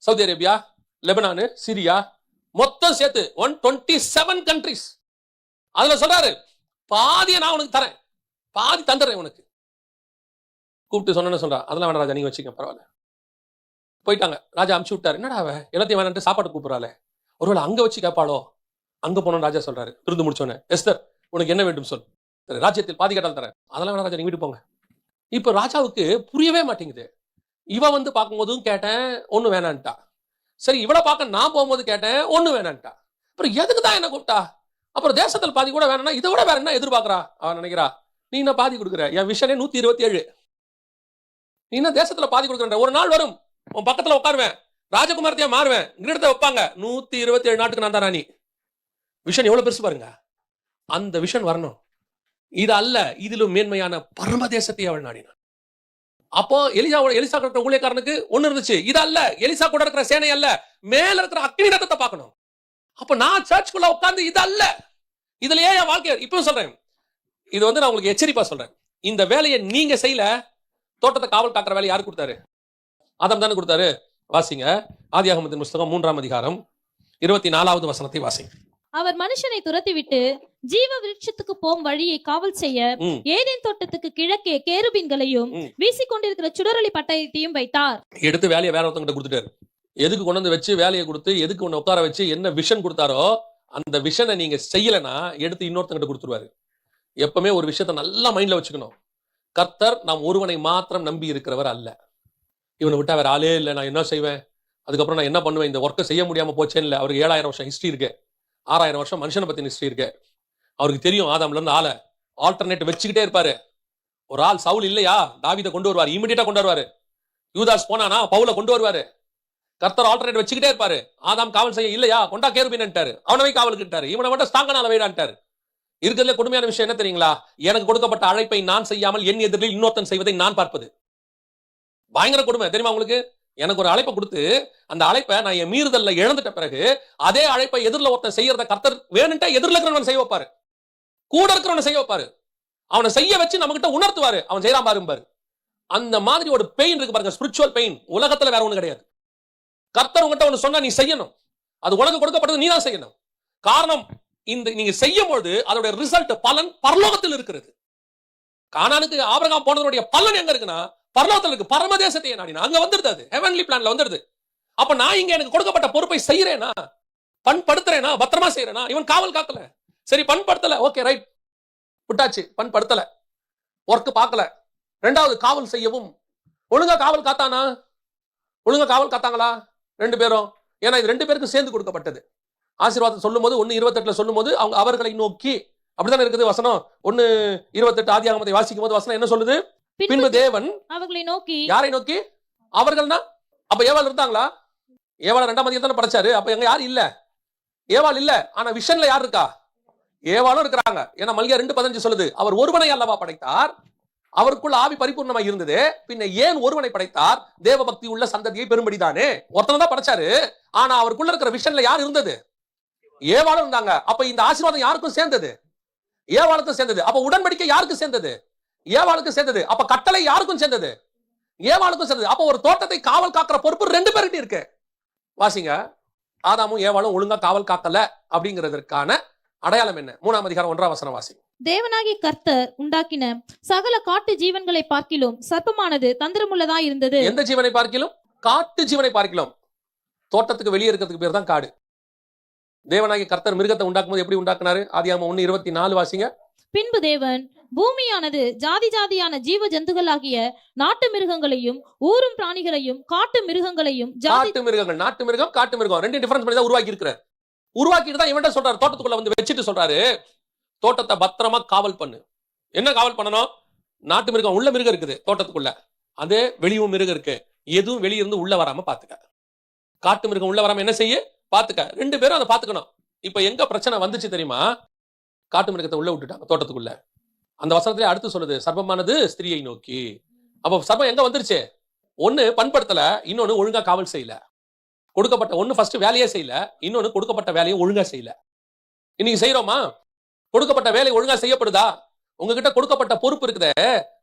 Saudi Arabia, Lebanon, Syria, மொத்தம் சேர்த்து 127 கண்ட்ரிஸ். அதுல சொல்றாரு பாதியை நான் உனக்கு தரேன், பாதி தந்துடுறேன் உனக்கு. கூப்பிட்டு சொன்னு சொல்றா, அதெல்லாம் வேணாம் ராஜா, நீங்க வச்சுக்க, பரவாயில்ல. போயிட்டாங்க. ராஜா அமுச்சு விட்டாரு. என்னடா எல்லாத்தையும் வேணான்ட்டு சாப்பாடு கூப்பிடுறாளே, ஒருவேளை அங்க வச்சு கேட்பாளோ. அங்க போனோம் ராஜா சொல்றாரு, விருந்து முடிச்சோன்னே, எஸ்தர் உனக்கு என்ன வேண்டும் சொல், ராஜ்யத்தில் பாதி கேட்டால் தரேன். அதெல்லாம் வேணா ராஜா, நீங்க வீட்டு போங்க. இப்ப ராஜாவுக்கு புரியவே மாட்டேங்குது. இவ பார்க்கும்போதும் கேட்டேன், ஒண்ணு வேணான்ட்டா. சரி, இவளை பார்க்க நான் போகும்போது கேட்டேன், ஒண்ணு வேணான்ட்டா. அப்புறம் எதுக்கு தான் என்ன கூப்பிட்டா? அப்புறம் தேசத்தில் பாதி கூட வேணா, இதை விட வேற என்ன எதிர்பார்க்கறா? அவன் நினைக்கிறா, நீ என்ன பாதி கொடுக்குற? என் விஷனே 127, நீ என்ன தேசத்துல பாதி கொடுக்குற? ஒரு நாள் வரும், உன் பக்கத்துல உட்காருவேன், ராஜகுமாரத்தையா மாறுவேன், கிரீடத்தை வைப்பாங்க, 127 நாட்டுக்கு நான் தான் ராணி. விஷன் எவ்வளவு பெருசு பாருங்க. அந்த விஷன் வரணும். இது அல்ல, இதிலும் மேன்மையான பரமதேசத்தை அவள் நாடினான். அப்போ எலிசா இருக்கிற ஊழியக்காரனுக்கு ஒண்ணு இருந்துச்சு, இது அல்ல, எலிசா கூட இருக்கிற சேனை அல்ல, மேல இருக்கிற அக்னி ரதத்தை பார்க்கணும். அப்ப நான் சர்ச்சுக்குள்ள உட்கார்ந்து இது அல்ல, இதுலயே என் வாழ்க்கை. இப்பவும் சொல்றேன், இது நான் உங்களுக்கு எச்சரிப்பா சொல்றேன். இந்த வேலையை நீங்க செய்யல, தோட்டத்தை காவல் காக்கிற வேலை யாரு கொடுத்தாரு? ஆதாம் தானே கொடுத்தாரு. வாசிங்க ஆதியாகமத்தின் புத்தகம் 3ஆம் அதிகாரம் 24வது வசனத்தை வாசிங்க. அவர் மனுஷனை துரத்திவிட்டு ஜீவ விருட்சத்துக்கு போம் வழியை காவல் செய்ய ஏதேன் தோட்டத்துக்கு கிழக்கே கேருபீன்களையும் வீசிக்கொண்டிருக்கிற சுடரொளி பட்டயத்தையும் வைத்தார். எடுத்து வேலையை வேற ஒருத்தங்கிட்ட கொடுத்துட்டாரு. எதுக்கு கொண்டு வந்து வச்சு வேலையை கொடுத்து, எதுக்கு ஒன்னு உட்கார வச்சு என்ன விஷன் கொடுத்தாரோ, அந்த விஷனை நீங்க செய்யலன்னா எடுத்து இன்னொருத்தங்கிட்ட கொடுத்துருவாரு. எப்பவுமே ஒரு விஷயத்த நல்லா மைண்ட்ல வச்சுக்கணும். கர்த்தர் நாம் ஒருவனை மாத்திரம் நம்பி இருக்கிறவர் அல்ல. இவனை விட்டா வேற ஆளே இல்லை, நான் என்ன செய்வேன், அதுக்கப்புறம் நான் என்ன பண்ணுவேன், இந்த ஒர்க்கை செய்ய முடியாம போச்சேன்னு இல்லை. அவருக்கு 7000 வருஷம் ஹிஸ்டரி இருக்கு, 6000 வருஷம் மனுஷனை பத்தி ஹிஸ்டரி இருக்கு. அவருக்கு தெரியும் ஆதாம்ல இருந்து ஆளை ஆல்டர்னேட் வச்சுக்கிட்டே இருப்பாரு. ஒரு ஆள் சவுல் இல்லையா, தாவீதை கொண்டு வருவாரு, இமிடியேட்டா கொண்டு வருவாரு. யூதாஸ் போனானா பவுலை கொண்டு வருவாரு. கர்த்தர் ஆல்டர்னேட் வச்சுக்கிட்டே இருப்பாரு. ஆதாம் காவல் செய்ய இல்லையா, கொண்டா கேருபீன்ட்டாரு, அவனவே காவலுக்கிட்டாரு, இவனை மட்டும் ஸ்தாங்கனால வைடான்ட்டாரு. இருக்கிறதுல கொடுமையான விஷயம் என்ன தெரியுங்களா? எனக்கு கொடுக்கப்பட்ட அழைப்பை நான் செய்யாமல் என் எதிரில் இன்னொருத்தன் செய்வதை நான் பார்ப்பது பயங்கர கொடுமை தெரியுமா உங்களுக்கு? எனக்கு ஒரு அழைப்பை கொடுத்து அந்த அழைப்பை நான் என் மீறுதல்ல இழந்துட்ட பிறகு அதே அழைப்பை எதிரில் ஒருத்தன் செய்யறத கர்த்தர் வேணும்ட்டா எதிரில் இருக்கிறவன் செய்ய வைப்பாரு, கூட இருக்கிறவன் செய்ய வைப்பாரு, அவனை செய்ய வச்சு நம்ம கிட்ட உணர்த்துவாரு, அவன் செய்யறான் பாருப்பாரு. அந்த மாதிரி ஒரு பெயின் இருக்கு பாருங்க, ஸ்பிரிச்சுவல் பெயின். உலகத்துல வேற ஒண்ணு கிடையாது. கர்த்தர் உங்ககிட்ட ஒண்ணு சொன்னா நீ செய்யணும், அது உனக்கு கொடுக்கப்பட்டது, நீ தான் செய்யணும். காரணம், இந்த நீங்க செய்யும் பொழுது அதோட ரிசல்ட், பலன் பரலோகத்தில் இருக்கிறது. கானானுக்கு ஆபிரகாம் போனதனுடைய பலன் எங்க இருக்குன்னா பரலோகத்தில் இருக்கு. பரமதேசத்தை நாடினா அங்க வந்துருது, அது ஹெவன்லி பிளான்ல வந்துருது. அப்ப நான் இங்க எனக்கு கொடுக்கப்பட்ட பொறுப்பை செய்யறேனா, பண்படுத்துறேனா, பத்திரமா செய்யறேனா? இவன் காவல் காக்கல, சரி பண்படுத்தல, ஓகே ரைட் விட்டாச்சு, பண்படுத்தல, ஒர்க் பார்க்கல. ரெண்டாவது காவல் செய்யவும். ஒழுங்கா காவல் காத்தானா? ஒழுங்கா காவல் காத்தாங்களா ரெண்டு பேரும்? ஏன்னா இது ரெண்டு பேருக்கும் சேர்ந்து கொடுக்கப்பட்டது. ஆசீர்வாதம் சொல்லும் போது 1:28 சொல்லும் போது அவங்க அவர்களை நோக்கி, அப்படித்தானே இருக்குது வசனம். 1:28 ஆதியாகமத்தை வாசிக்கும் போது வசனம் என்ன சொல்லுது? பின்பு தேவன் அவர்களை நோக்கி. யாரை நோக்கி? அவர்கள்னா அப்ப ஏவாள் இருந்தாங்களா? ஏவாள் 2ஆம் அதிகாரத்துல படைச்சாரு. அப்ப எங்க யாரும் இல்ல, ஏவாள் இல்ல. ஆனா விஷன்ல யார் இருக்கா? ஏவாளும் இருக்கிறாங்க. ஏன்னா மல்கியா 2:15 சொல்லுது, அவர் ஒருவனை அல்லவா படைத்தார், அவருக்குள்ள ஆவி பரிபூர்ணமாக இருந்தது, பின்ன ஏன் ஒருவனை படைத்தார்? தேவ பக்தி உள்ள சந்ததியை பெரும்படிதானே. ஒருத்தனை தான் படைச்சாரு. ஆனா அவருக்குள்ள இருக்கிற விஷன்ல யார் இருந்தது? ஏவாளும் இருந்தாங்க. அப்ப இந்த ஆசீர்வாதம் யாருக்கும் சேர்ந்தது? ஏவாளுக்கும் சேர்ந்தது. அப்ப உடன்படிக்கை யாருக்கு சேர்ந்தது? ஏவாளுக்கு சேர்ந்தது. அப்ப கட்டளை யாருக்கும் சேர்ந்தது? ஏவாளுக்கும் சேர்ந்தது. அப்ப ஒரு தோட்டத்தை காவல் காக்கிற பொறுப்பு ரெண்டு பேர்கிட்ட இருக்கு. வாசிங்க, ஆதாமும் ஏவாளும் ஒழுங்கா காவல் காக்கல அப்படிங்கிறதுக்கான அடையாளம் என்ன? 3ஆம் அதிகாரம் 1ஆம் வசனம் வாசி. தேவனாகிய கர்த்தர் உண்டாக்கின சகல காட்டு ஜீவன்களை பார்க்கிலும் சர்ப்பமானது தந்திரமுள்ளதா இருந்தது. எந்த ஜீவனை பார்க்கிலும்? காட்டு ஜீவனை பார்க்கிலும். தோட்டத்துக்கு வெளியே இருக்கிறதுக்கு பேர் தான் காடு. தேவனாகிய கர்த்தர் மிருகத்தை உண்டாக்கும் போது எப்படி உண்டாக்குனாரு? ஆதியாகமம் 1:24 வாசிங்க. பின்பு தேவன் பூமியானது ஜாதி ஜாதியான ஜீவ ஜந்துகளாகிய நாட்டு மிருகங்களையும் ஊரும் பிராணிகளையும் காட்டு மிருகங்களையும். காட்டு மிருகங்கள், நாட்டு மிருகம், காட்டு மிருகம் ரெண்டு டிஃபரன்ஸ் பண்ணி தான் உருவாக்கி இருக்கிறார். உருவாக்கிட்டு தான் இவன்ட்ட சொல்றாரு, தோட்டத்துக்குள்ள வந்து வச்சுட்டு சொல்றாரு, தோட்டத்தை பத்திரமா காவல் பண்ணு. என்ன காவல் பண்ணணும்? நாட்டு மிருகம் உள்ள மிருகம் இருக்குது தோட்டத்துக்குள்ள, அதே வெளியும் மிருகம் இருக்கு, எதுவும் வெளியிருந்து உள்ள வராம பாத்துக்க. காட்டு மிருகம் உள்ள வராம என்ன செய்ய பாத்துக்க. ரெண்டு பேரும் அதை பாத்துக்கணும். இப்ப எங்க பிரச்சனை வந்துச்சு தெரியுமா? காட்டு மிருகத்தை உள்ள விட்டுட்டாங்க தோட்டத்துக்குள்ள. அந்த வசனத்திலே அடுத்து சொல்லுது, சர்ப்பமானது ஸ்திரியை நோக்கி. அப்ப சர்ப்பம் எங்க வந்துருச்சு? ஒண்ணு பண்படுத்தல, இன்னொன்னு ஒழுங்கா காவல் செய்யல. கொடுக்கப்பட்ட ஒண்ணு ஃபர்ஸ்ட் வேலையே செய்யல, இன்னொன்னு கொடுக்கப்பட்ட வேலையை ஒழுங்கா செய்யல. இன்னைக்கு செய்யறோமா? கொடுக்கப்பட்ட வேலை ஒழுங்கா செய்யப்படுதா? உங்ககிட்ட கொடுக்கப்பட்ட பொறுப்பு இருக்குதே,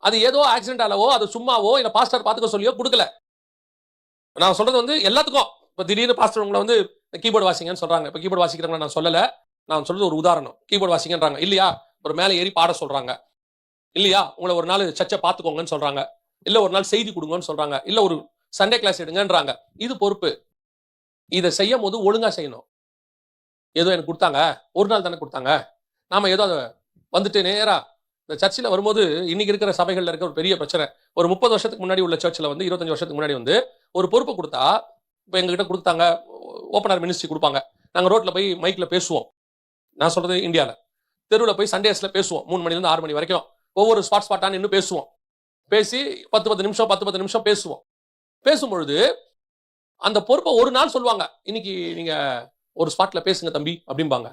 அது ஏதோ ஆக்சிடென்டாலவோ அது சும்மாவோ இல்ல பாஸ்டர் பாத்துக்க சொல்லியோ கொடுக்கல. நான் சொல்றது வந்து எல்லாத்துக்கும். இப்ப திடீர்னு பாஸ்டர் உங்களை வந்து கீபோர்டு வாசிங்கன்னு சொல்றாங்க. இப்ப கீபோர்டு வாசிக்கிறாங்க நான் சொல்லல, நான் சொல்றது ஒரு உதாரணம். கீபோர்டு வாசிங்கன்றாங்க இல்லையா? ஒரு மேலே ஏறி பாட சொல்றாங்க இல்லையா? உங்களை ஒரு நாள் சர்ச்சை பாத்துக்கோங்கன்னு சொல்றாங்க, இல்ல ஒரு நாள் செய்தி கொடுங்கன்னு சொல்றாங்க, இல்ல ஒரு சண்டே கிளாஸ் எடுங்கன்றாங்க. இது பொறுப்பு. இதை செய்யும் போது ஒழுங்கா செய்யணும். ஏதோ எனக்கு கொடுத்தாங்க, ஒரு நாள் தானே கொடுத்தாங்க, நாம ஏதோ அதை வந்துட்டு நேரா இந்த சர்ச்சில் வரும்போது இன்னைக்கு இருக்கிற சபைகள்ல இருக்க ஒரு பெரிய பிரச்சனை. ஒரு 30 வருஷத்துக்கு முன்னாடி உள்ள சர்ச்சில் வந்து 25 வருஷத்துக்கு முன்னாடி வந்து ஒரு பொறுப்பை கொடுத்தா, இப்போ எங்ககிட்ட கொடுத்தாங்க, ஓப்பனர் மினிஸ்ட்ரி கொடுப்பாங்க, நாங்க ரோட்ல போய் மைக்ல பேசுவோம். நான் சொல்றது இந்தியாவில் தெருவில் போய் சண்டேஸ்ல பேசுவோம். 3 மணிலேருந்து 6 மணி வரைக்கும் ஒவ்வொரு ஸ்பாட்டான இன்னும் பேசுவோம். பேசி 10 நிமிஷம் பேசுவோம். பேசும்பொழுது அந்த பொறுப்பை ஒரு நாள் சொல்லுவாங்க, இன்னைக்கு நீங்க ஒரு ஸ்பாட்ல பேசுங்க தம்பி அப்படிம்பாங்க.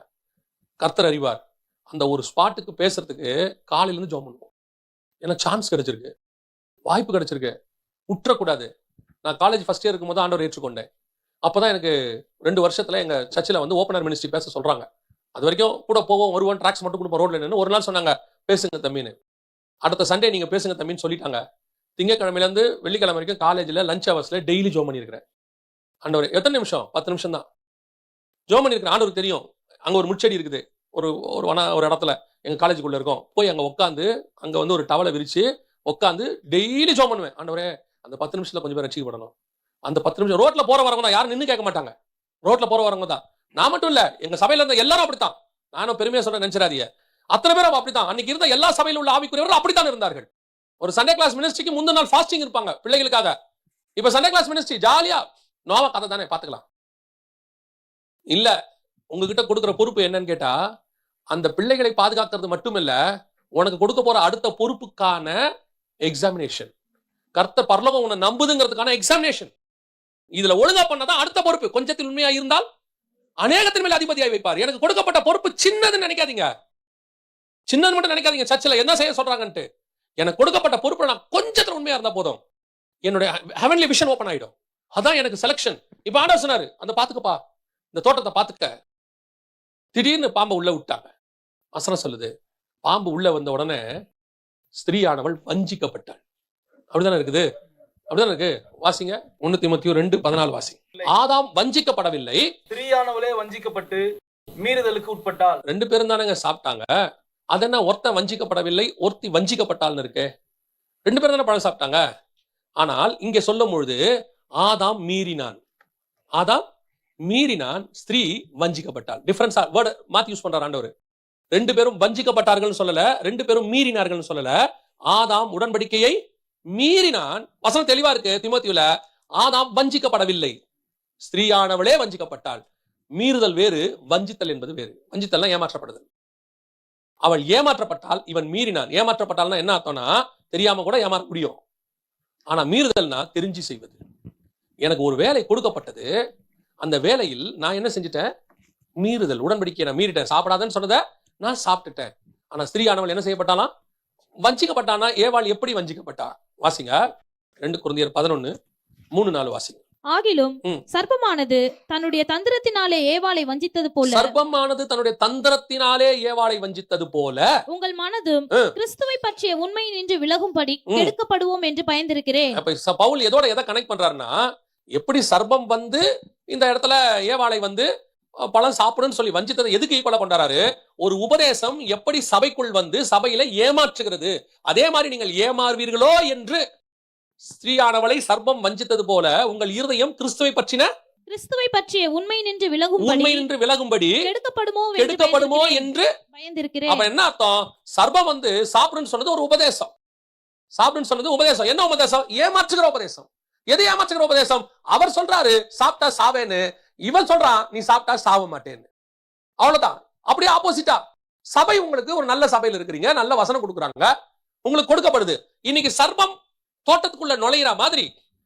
கர்த்தர் அறிவார், அந்த ஒரு ஸ்பாட்டுக்கு பேசுறதுக்கு காலையில இருந்து ஜெபம் பண்ணுவோம். ஏன்னா சான்ஸ் கிடைச்சிருக்கு, வாய்ப்பு கிடைச்சிருக்கு, விட்டுறக்கூடாது. நான் காலேஜ் ஃபர்ஸ்ட் இயர் இருக்கும்போது ஆண்டவர் ஏற்றுக்கொண்டேன். அப்பதான் எனக்கு 2 வருஷத்துல எங்க சர்ச்சில் வந்து ஓப்பனர் மினிஸ்ட்ரி பேச சொல்றாங்க. அது வரைக்கும் கூட போவோம் வருவோம், ட்ராக்ஸ் மட்டும் கொடுப்போம் ரோட்ல நின்று. ஒரு நாள் சொன்னாங்க பேசுங்க தம்பின்னு. அடுத்த சண்டே நீங்க பேசுங்க தம்பின்னு சொல்லிட்டாங்க. திங்கக்கிழமையில இருந்து வெள்ளிக்கிழமை வரைக்கும் காலேஜ்ல லஞ்ச் ஹவர்ஸ்ல டெய்லி ஜோம் பண்ணியிருக்கிறேன். ஆண்டவர் எத்தனை நிமிஷம்? 10 நிமிஷம் தான் ஜோம் பண்ணியிருக்கிறேன். ஆண்டவருக்கு தெரியும், அங்க ஒரு முச்செடி இருக்குது ஒரு இடத்துல எங்க காலேஜுக்குள்ள இருக்கும். போய் அங்க உட்காந்து அங்க வந்து ஒரு டவலை விரிச்சு உட்காந்து டெய்லி ஜோம் பண்ணுவேன். ஆண்டவரே அந்த 10 நிமிஷத்துல கொஞ்சம் பேர் ரட்சிக்கப்படணும். அந்த 10 நிமிஷம் ரோட்ல போற வரவங்க தான், யாரும் நின்று கேட்க மாட்டாங்க. ரோட்ல போற வரவங்க தான். நான் மட்டும் இல்ல, எங்க சபையில இருந்த எல்லாரும் அப்படித்தான். நானும் பெருமையா சொல்ல நினைச்சிடாதீங்க, அத்தனை பேரும் அப்படித்தான். அன்னைக்கு இருந்த எல்லா சபையில உள்ள ஆவிக்குரியவர்கள் அப்படித்தான் இருந்தார்கள். ஒரு சண்டே கிளாஸ் மினிஸ்ட்ரிக்கு முந்தின நாள் ஃபாஸ்டிங் இருப்பாங்க பிள்ளைகளுக்காக. இப்ப சண்டே கிளாஸ் மினிஸ்ட்ரி ஜாலியா நோவா கதை தானே பாத்துக்கலாம். இல்ல, உங்ககிட்ட கொடுக்குற பொறுப்பு என்னன்னு கேட்டா, அந்த பிள்ளைகளை பாதுகாக்கிறது மட்டும் இல்ல, உனக்கு கொடுக்க போற அடுத்த பொறுப்புக்கான எக்ஸாமினேஷன். கர்த்தர் பரலோகம் உன்னை நம்புதுங்கிறதுக்கான எக்ஸாமினேஷன். இதுல ஒழுங்கா பண்ணாதான் அடுத்த பொறுப்பு. கொஞ்சத்தில் உண்மையா இருந்தால் அநேகத்தின் மேல் அதிபதியாய் வைப்பார். எனக்கு கொடுக்கப்பட்ட பொறுப்பு சின்னதுன்னு நினைக்காதீங்க, சின்னது மட்டும் நினைக்காதீங்க. சர்ச்சில் என்ன செய்ய சொல்றாங்கன்ட்டு. எனக்கு கொடுக்கப்பட்ட பொறுப்பு நான் கொஞ்சத்துல உண்மையா இருந்தா போதும், என்னுடைய ஹெவன்லி விஷன் ஓபன் ஆயிடும். அதான் எனக்கு செலக்ஷன். இப்ப ஆண்டவர் சொன்னாரு, அந்த பாத்துக்கப்பா, இந்த தோட்டத்தை பாத்துக்க. திடீர்னு பாம்பை உள்ள விட்டாங்க. வசனம் சொல்லுது, பாம்பு உள்ள வந்த உடனே ஸ்திரீயானவள் வஞ்சிக்கப்பட்டாள். அப்படிதானே இருக்குது? அப்படிதானே இருக்கு? வாசிங்க 1 தீமோத்தேயு 2:14 வாசி. ஆதாம் வஞ்சிக்கப்படவில்லை, ஸ்திரீயானவளே வஞ்சிக்கப்பட்டு மீறுதலுக்கு உட்பட்டாள். 2 பேரும் தானங்க சாப்பிட்டாங்க. அதென்ன ஒருத்தன் வஞ்சிக்கப்படவில்லை ஒருத்தி வஞ்சிக்கப்பட்டாள்னு இருக்கு? 2 பேரும் தானே பழம் சாப்பிட்டாங்க. ஆனால் இங்க சொல்லும் பொழுது ஆதாம் மீறினான், ஆதாம் மீறினான், ஸ்திரீ வஞ்சிக்கப்பட்டாள். டிஃபரன்ஸ் வேர்ட் மாத்தி யூஸ் பண்றார் ஆண்டவர். 2 பேரும் வஞ்சிக்கப்பட்டார்கள் சொல்லல, 2 பேரும் மீறினார்கள் சொல்லல, ஆதாம் உடன்படிக்கையை மீறினான். வசனம் தெளிவா இருக்கு தீமோத்தேயுல. ஆதாம் வஞ்சிக்கப்படவில்லை, ஸ்திரீயானவளே வஞ்சிக்கப்பட்டாள். மீறுதல் வேறு, வஞ்சித்தல் என்பது வேறு. வஞ்சித்தல்னா ஏமாற்றப்படுதல். அவள் ஏமாற்றப்பட்டால், இவன் மீறினான். ஏமாற்றப்பட்டால்னா என்ன அர்த்தம்னா தெரியாம கூட ஏமாற முடியும். ஆனா மீறுதல்னா தெரிஞ்சு செய்வது. எனக்கு ஒரு வேலை கொடுக்கப்பட்டது, அந்த வேலையில் நான் என்ன செஞ்சுட்டேன்? மீறுதல். உடன்படிக்கையை நான் மீறிட்டேன். சாப்பிடாதன்னு சொன்னதை நான் சாப்பிட்டுட்டேன். ஆனா ஸ்திரீயானவள் என்ன செய்யப்பட்டாலாம்? வஞ்சிக்கப்பட்டானா. ஏவாள் எப்படி வஞ்சிக்கப்பட்டா? வாசிங்க 2 கொரிந்தியர் 11:3-4 வாசிங்க. ஆகிலும் சர்ப்பமானது தன்னுடைய தந்திரத்தினாலே ஏவாளை வஞ்சித்தது போல, சர்ப்பமானது தன்னுடைய தந்திரத்தினாலே ஏவாளை வஞ்சித்தது போல, உங்கள் மனதும் கிறிஸ்துவை பற்றிய உண்மை நின்று விலகும்படி கெடுக்கப்படுவோம் என்று பயந்திருக்கிறேன். அப்ப பவுல் எதோட எதை கனெக்ட் பண்றாருன்னா, எப்படி சர்ப்பம் வந்து இந்த இடத்துல ஏவாளை வந்து பழம் சாப்பிடுன்னு சொல்லி வஞ்சித்ததை எதுக்கு ஈக்குவலா கொண்டாரு? ஒரு உபதேசம் எப்படி சபைக்குள் வந்து சபையில ஏமாற்றுகிறது, அதே மாதிரி நீங்கள் ஏமாறுவீர்களோ என்று ஸ்திரீயானவளை சர்ப்பம் வஞ்சித்தது போல உங்கள் இருதயம் கிறிஸ்துவை பற்றிய உண்மை நின்று விலகும்படி கெடுக்கப்படுமோ என்று பயந்திருக்கிறேன். அப்ப என்ன அர்த்தம்? சர்ப்பம் வந்து சாப்பிடுன்னு சொன்னது ஒரு உபதேசம். சாப்பிடுன்னு சொன்னது உபதேசம். என்ன உபதேசம்? ஏமாற்றுகிற உபதேசம். எதை ஏமாற்றுகிற உபதேசம்? அவர் சொல்றாரு சாப்பிட்டா சாவேன்னு, இவன் சொல்றான் நீ சாப்பிட்டா சாவ மாட்டேன்னு. அவ்வளவுதான். அப்படியே ஆப்போசிட்டா சபை, உங்களுக்கு ஒரு நல்ல சபையில் இருக்கிறீங்க, நல்ல வசனம் கொடுக்குறாங்க, உங்களுக்கு கொடுக்கப்படுது. இன்னைக்கு சர்ப்பம் தோட்டத்துக்குள்ள நுழையிற மாதிரி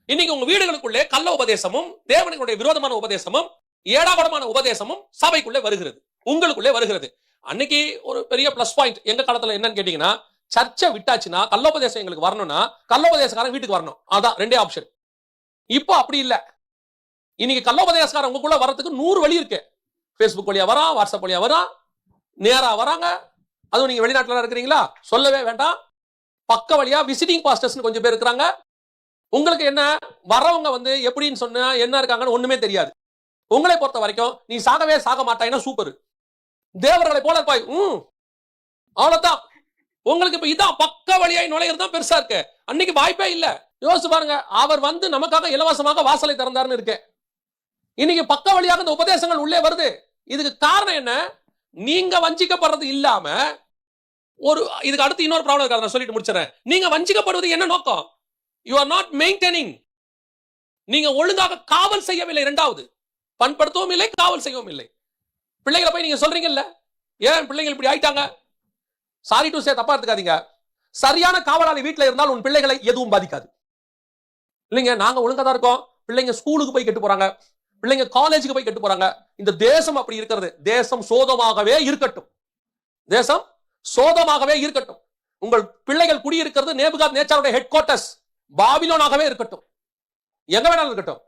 இன்னைக்கு உங்க வீடுகளுக்குள்ளே கள்ள உபதேசமும் தேவனுடைய விரோதமான உபதேசமும் ஏடாபடமான உபதேசமும் சபைக்குள்ளே வருகிறது, உங்களுக்குள்ளே வருகிறது. அன்னைக்கு ஒரு பெரிய பிளஸ் பாயிண்ட் எங்க காலத்துல என்னன்னு கேட்டீங்கன்னா, சர்ச்சை விட்டாச்சுன்னா கள்ளோபதேசம் எங்களுக்கு வரணும்னா கள்ளோபதேசக்காரன் வீட்டுக்கு வரணும். அதான் 2 ஆப்ஷன். இப்போ அப்படி இல்ல. இன்னைக்கு கள்ளோபதேசக்காரன் உங்களுக்குள்ள வரதுக்கு 100 வழி இருக்கு. Facebook வழியா வரான், வாட்ஸ்அப் வழியா வரான், நேரா வராங்க. அதுவும் நீங்க வெளிநாட்டுல இருக்கிறீங்களா சொல்லவே வேண்டாம். பக்க வழியா விசிட்டிங் பாஸ்டர்ஸ் கொஞ்சம் பேர் இருக்கிறாங்க. உங்களுக்கு என்ன, வரவங்க வந்து எப்படின்னு சொன்னா என்ன இருக்காங்கன்னு ஒண்ணுமே தெரியாது. உங்களை பொறுத்த வரைக்கும் நீ சாகவே சாக மாட்டாய்னா சூப்பர், தேவர்களை போல இருப்பாய், அவ்வளவுதான். உங்களுக்கு இப்ப இதான் பக்க வழியாய் நுழையிறது தான் பெருசா இருக்கு. அன்னைக்கு வாய்ப்பே இல்ல. யோசிச்சு பாருங்க, அவர் வந்து நமக்காக இலவசமாக வாசலை திறந்தாருன்னு இருக்கு. இன்னைக்கு பக்க வழியாக இந்த உபதேசங்கள் உள்ளே வருது. இதுக்கு காரணம் என்ன? நீங்க வஞ்சிக்கப்படுறது இல்லாம ஒரு இதுக்கு அடுத்து இன்னொரு ப்ராப்ளம் இருக்கு, நான் சொல்லிட்டு முடிச்சறேன். நீங்க வஞ்சிக்கப்படுவது என்ன நோக்கம்? You are not maintaining. நீங்க ஒழுங்காக காவல் செய்யவில்லை. இரண்டாவது, பண்படுத்தவும் இல்லை, காவல் செய்யவும் இல்லை. பிள்ளைகளை போய் நீங்க சொல்றீங்கல்ல, ஏன் பிள்ளைகள் இப்படி ஆயிட்டாங்க, சாரி டு சே, தப்பா எடுத்துக்காதீங்க. சரியான காவலாளி வீட்டுல இருந்தால் உன் பிள்ளைகளை எதுவும் பாதிக்காது. இல்லைங்க, நாங்க ஒழுங்கா தான் இருக்கோம், பிள்ளைங்க ஸ்கூலுக்கு போய் கெட்டு போறாங்க, பிள்ளைங்க காலேஜுக்கு போய் கெட்டு போறாங்க. இந்த தேசம் அப்படி இருக்கிறது. தேசம் சோதமாகவே இருக்கட்டும், தேசம் சோதமாகவே இருக்கட்டும். உங்கள் பிள்ளைகள் குடியிருக்கிறது நேபுகாத்நேச்சாருடைய ஹெட் குவார்ட்டர்ஸ் பாபிலோனாகவே இருக்கட்டும், எங்க வேணாலும் இருக்கட்டும்.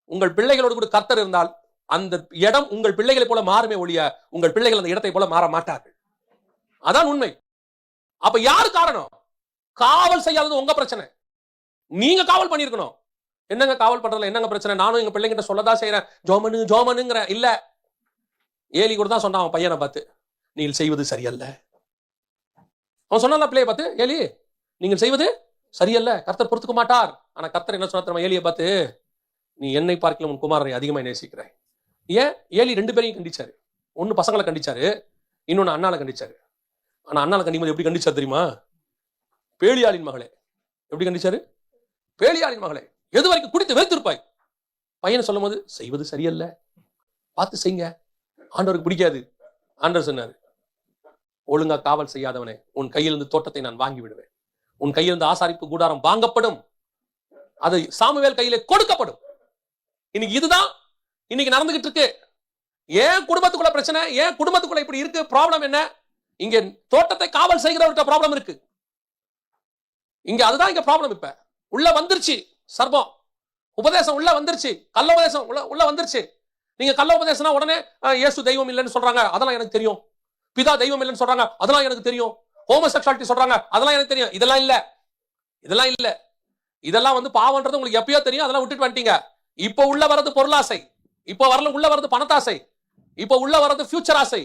உங்கள் பிள்ளைகளோடு கூட கர்த்தர் இருந்தால் அந்த இடம் உங்கள் பிள்ளைகளை போல மாறுமே ஒழிய உங்கள் பிள்ளைகள் அந்த இடத்தை போல மாற மாட்டார்கள். அதான் உண்மை. அப்ப யாரு காரணம்? காவல் செய்யாதது உங்க பிரச்சனை. நீங்க காவல் பண்ணிருக்கணும். என்னங்க காவல் பண்றதுல என்னங்க பிரச்சனை? நானும் எங்க பிள்ளைங்கிட்ட சொல்லதான் செய்யறேன், ஜோமனுங்கிற இல்ல. ஏலி கூட தான் சொன்னான் அவன் பையனை பார்த்து, நீங்கள் செய்வது சரியல்ல. அவன் சொன்னான் பிள்ளைய பார்த்து, ஏலி நீங்கள் செய்வது சரியல்ல, கர்த்தர் பொறுத்துக்க மாட்டார். ஆனா கர்த்தர் என்ன சொன்ன ஏலியை பார்த்து, நீ என்னை பார்க்கல உன் குமாரனை அதிகமாக நேசிக்கிறாய். ஏன்? ஏலி 2 பேரையும் கண்டிச்சாரு. ஒன்னு பசங்களை கண்டிச்சாரு, இன்னொன்னு அண்ணால கண்டிச்சாரு. ஆனா அண்ணால கண்டிக்கும் எப்படி கண்டிச்சாரு தெரியுமா? பேலியாளின் மகளே. எப்படி கண்டிச்சாரு? பேலியாளின் மகளே, எது வரைக்கும் குடித்து வெறுத்திருப்பாய். பையனை சொல்லும் போது செய்வது சரியல்ல, பார்த்து செய்யுங்க, ஆண்டவருக்கு பிடிக்காது. ஆண்டவர் சொன்னாரு, ஒழுங்கா காவல் செய்யாதவனே, உன் கையிலிருந்து தோட்டத்தை நான் வாங்கி விடுவேன், உன் கையிலிருந்து ஆசாரிப்பு கூடாரம் வாங்கப்படும், அது சாமுவேல் கையிலே கொடுக்கப்படும். இன்னைக்கு இதுதான் இன்னைக்கு நடந்துகிட்டு இருக்கு. ஏன் குடும்பத்துக்குள்ள பிரச்சனை? ஏன் குடும்பத்துக்குள்ள இப்படி இருக்கு? ப்ராப்ளம் என்ன? இங்க தோட்டத்தை காவல் செய்கிறவர்கிட்ட ப்ராப்ளம் இருக்கு. இங்க அதுதான் இங்க ப்ராப்ளம். இப்ப உள்ள வந்துருச்சு சர்பம், உபதேசம் உள்ள வந்துருச்சு, கள்ள உபதேசம் உள்ள வந்துருச்சு. நீங்க கள்ள உபதேசம்னா உடனே இயேசு தெய்வம் இல்லைன்னு சொல்றாங்க, அதெல்லாம் எனக்கு தெரியும். பிதா தெய்வம் இல்லைன்னு சொல்றாங்க, அதெல்லாம் எனக்கு தெரியும். ஹோமோசெக்சுவாலிட்டி சொல்றாங்க, அதெல்லாம் எனக்கு தெரியும். இதெல்லாம் இல்ல, இதெல்லாம் இல்ல. இதெல்லாம் வந்து பாவம்ன்றது உங்களுக்கு எப்பயோ தெரியும், அதெல்லாம் விட்டுட்டு வந்துட்டீங்க. இப்போ உள்ள வரது பொருளாசை, இப்போ உள்ள வரது பணத்தாசை, இப்போ உள்ள வரது ஃபியூச்சர் ஆசை.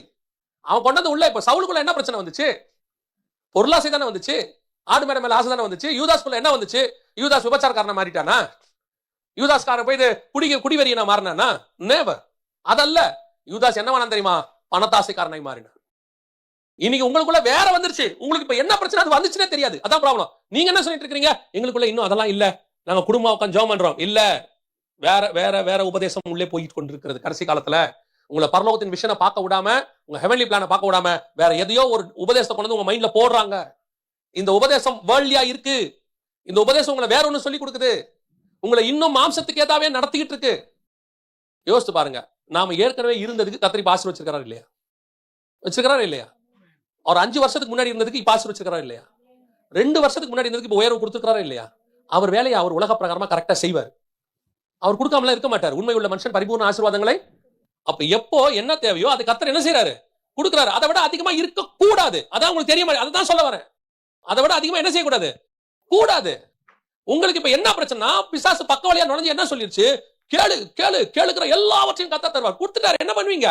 அவன் கொண்டது உள்ள. இப்ப சவுலுக்குள்ள என்ன பிரச்சனை வந்துச்சு? பொருளாசை தானே வந்துச்சு, ஆடு மேட மேல ஆசை தானே வந்துச்சு. யூதாஸ்குள்ள என்ன வந்துச்சு? யூதாஸ் விபச்சாரக்காரனா மாறிட்டானா? யூதாஸ்காரன் போய் குடிவெறியனா மாறினானா? நேவர். அதல்ல. யூதாஸ் என்ன வேணாம் தெரியுமா? பணத்தாசைக்காரனாய் மாறினான். இன்னைக்கு உங்களுக்குள்ள வேற வந்துருச்சு. உங்களுக்கு இப்ப என்ன பிரச்சனை அது வந்துச்சுன்னே தெரியாது. அதான் ப்ராப்ளம். நீங்க என்ன சொல்லிட்டு இருக்கீங்க? எங்களுக்குள்ள இன்னும் அதெல்லாம் இல்ல, நாங்க குடும்பம் உட்கார்ந்து ஜெபம் பண்றோம். இல்ல, வேற வேற வேற உபதேசம் உள்ளே போயிட்டு கொண்டிருக்கிறது. கடைசி காலத்துல உங்களை பரலோகத்தின் விஷனை பார்க்க விடாம, உங்க ஹெவன்லி பிளானை பார்க்க விடாம வேற எதையோ ஒரு உபதேசத்தை கொண்டு வந்து உங்க மைண்ட்ல போடுறாங்க. இந்த உபதேசம் வேர்ல்டியா இருக்கு. இந்த உபதேசம் உங்களை வேற ஒண்ணு சொல்லி கொடுக்குது. உங்களை இன்னும் மாம்சத்துக்கு ஏதாவே நடத்திக்கிட்டு இருக்கு. யோசித்து பாருங்க. நாம ஏற்கனவே இருந்ததுக்கு கர்த்தர் இப்ப ஆசீர்வதிச்சிருக்காரா இல்லையா? வச்சிருக்காரா இல்லையா? அவர் 5 வருஷத்துக்கு முன்னாடி இருந்ததுக்கு இப்ப ஆசீர்வதிச்சிருக்காரா இல்லையா? 2 வருஷத்துக்கு முன்னாடி இருந்ததுக்கு இப்ப உயர்வு கொடுத்துருக்காரா இல்லையா? அவர் வேலையை அவர் உலக பிரகாரமா கரெக்டா செய்வார். அவர் கொடுக்காமலாம் இருக்க மாட்டார். உண்மை உள்ள மனுஷன் பரிபூர்ண ஆசீர்வாதங்களை அப்ப எப்போ என்ன தேவையோ அது கர்த்தர் என்ன செய்யறாரு? கொடுக்குறாரு. அதை விட அதிகமா இருக்க கூடாது. அதான் உங்களுக்கு தெரிய மாதிரி. அதான் சொல்ல வரேன். அதை விட அதிகமா என்ன செய்யக்கூடாது? கூடாது. உங்களுக்கு இப்ப என்ன பிரச்சனை? பிசாசு பக்க வழியா நுழைஞ்சு என்ன சொல்லிருச்சு? கேளு கேளு கேளுக்கிற எல்லாவற்றையும் கர்த்தர் தருவார். கொடுத்துட்டாரு. என்ன பண்ணுவீங்க?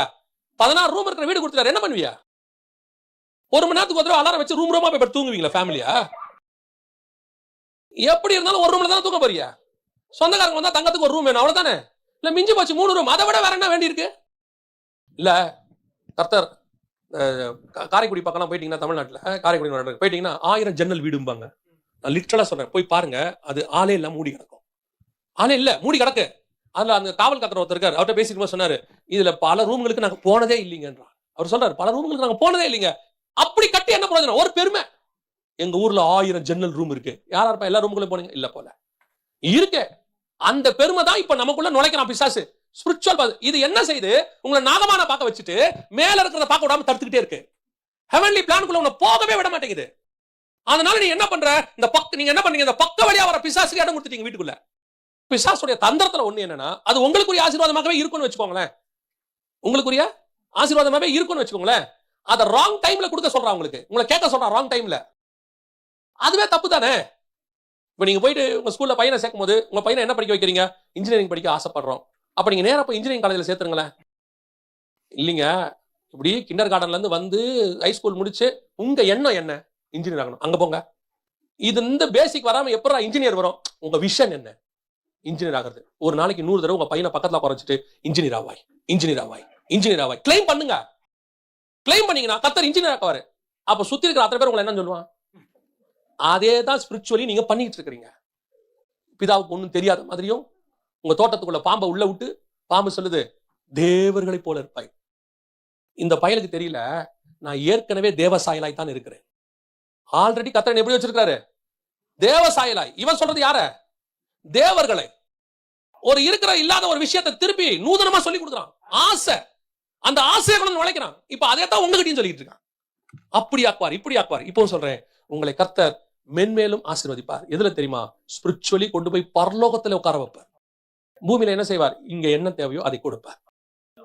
16 ரூம் இருக்கிற வீடு கொடுத்துட்டாரு. என்ன பண்ணுவீங்க? 1 மணி நேரத்துக்கு ஒரு அலாரம் வச்சு ரூம் ரூமா போய் தூங்குவீங்களா? ஃபேமிலியா எப்படி இருந்தாலும் ஒரு ரூம்ல தானே தூங்க போறீங்க. சொந்தக்காரங்க வந்தா தங்கத்துக்கு ஒரு ரூம் வேணும், அவ்வளவுதானே? இல்ல மிஞ்சி போச்சு 3 ரூம். அதை விட வேற என்ன வேண்டி இருக்கு? இல்ல கர்த்தர் காரைக்குடி பக்கம் போயிட்டீங்கன்னா, தமிழ்நாட்டுல காரைக்குடி போயிட்டீங்கன்னா 1000 ஜன்னல் வீடும்பாங்க. நான் லிட்டரலா சொல்றேன். போய் பாருங்க. அது ஆளே இல்ல, மூடி கிடக்கும். ஆளே இல்ல, மூடி கிடக்கு. அதுல அந்த காவல் காக்கிற ஒருத்தர் இருக்காரு. அவர்கிட்ட பேசிட்டு சொன்னாரு, இதுல பல ரூம்களுக்கு நாங்க போனதே இல்லைங்கன்றான். அவர் சொல்றாரு, பல ரூம்களுக்கு நாங்க போனதே இல்லைங்க. அப்படி கட்டி என்ன பிரயோஜனம்? ஒரு பெருமை. எங்க ஊர்ல 1000 ஜன்னல் ரூம் இருக்கு. யாரா இருப்பா? எல்லா ரூம்குள்ள போனீங்க? இல்ல போல இருக்கு. அந்த பெருமை தான் இப்ப நமக்குள்ள நுழைக்கிறான் பிசாசு. ஸ்பிரிச்சுவல் இது என்ன செய்து உங்களை நாகமான பார்க்க வச்சுட்டு மேல இருக்கிறத பார்க்க விடாம தடுத்துக்கிட்டே இருக்கு. ஹெவன்லி பிளானுக்குள்ள உன்னை போகவே விட மாட்டேங்குது. அதனால நீ என்ன பண்ற? நீங்க என்ன பண்ணீங்க? இந்த பக்க வழியா வர பிசாசுக்கு இடம் கொடுத்துட்டீங்க வீட்டுக்குள்ள. பிசாசுடைய தந்திரத்துல ஒண்ணு என்னன்னா, அது உங்களுக்குரிய ஆசீர்வாதமாகவே இருக்கும்னு வச்சுக்கோங்களேன். உங்களுக்குரிய ஆசீர்வாதமாகவே இருக்கும்னு வச்சுக்கோங்களேன். அதை ராங் டைம்ல கொடுக்க சொல்றான் உங்களுக்கு. உங்களை கேட்க சொல்றான் ராங் டைம்ல. அதுவே தப்பு தானே? இப்ப நீங்க போயிட்டு உங்க ஸ்கூல்ல பையனை சேர்க்கும் போது உங்க பையனை என்ன படிக்க வைக்கிறீங்க? இன்ஜினியரிங் படிக்க ஆசைப்படுறோம். அப்ப நீங்க நேரா போய் இன்ஜினியரிங் காலேஜ்ல சேர்த்துருங்களேன். இல்லைங்க, இப்படி கிண்டர் கார்டன்ல இருந்து வந்து ஹைஸ்கூல் முடிச்சு உங்க எண்ணம் என்ன? இன்ஜினியர் ஆகணும். அங்க போங்க. இது இந்த பேசிக் வராம எப்படா இன்ஜினியர் வரும்? உங்க விஷன் என்ன? இன்ஜினியர் ஆகிறது. ஒரு நாளைக்கு 100 தடவை உங்க பையனை பக்கத்துல குறைச்சிட்டு இன்ஜினியர் ஆவாய், இன்ஜினியர் ஆவாய், இன்ஜினியர் ஆவாய் கிளைம் பண்ணுங்க. கிளைம் பண்ணீங்கன்னா கர்த்தர் இன்ஜினியர் ஆக்குவாரு. அப்ப சுத்தி இருக்கிற அத்தனை பேர் உங்களை என்ன சொல்லுவான்? அதே தான் ஸ்பிரிச்சுவலி நீங்க பண்ணிட்டு இருக்கீங்க. பிதாவுக்கு ஒண்ணும் தெரியாத மாதிரியும் உங்க தோட்டத்துக்குள்ள பாம்பை உள்ள விட்டு பாம்பு சொல்லுது, தேவர்களை போல இருப்பாய். இந்த பயலுக்கு தெரியல, நான் ஏற்கனவே தேவசாயலாய் தான் இருக்கிறேன். ஆல்ரெடி கர்த்தர் எப்படி வச்சிருக்காரு? தேவசாயலாய். இவன் சொல்றது யார? தேவர்களை. ஒரு இருக்கிற இல்லாத ஒரு விஷயத்தை திருப்பி நூதனமா சொல்லி கொடுக்குறான். ஆசை. அந்த ஆசையை கொண்டு நுழைக்கிறான். இப்ப அதே தான் உங்ககிட்டயும் சொல்லிட்டு இருக்கான். அப்படி ஆக்குவார், இப்படி ஆக்குவார். இப்போ சொல்றேன், உங்களை கர்த்தர் மென்மேலும் ஆசீர்வதிப்பார். எதுல தெரியுமா? ஸ்பிரிச்சுவலி கொண்டு போய் பரலோகத்துல உட்கார வைப்பார். பூமியில என்ன செய்வார்? இங்க என்ன தேவையோ அதை கொடுப்பார்.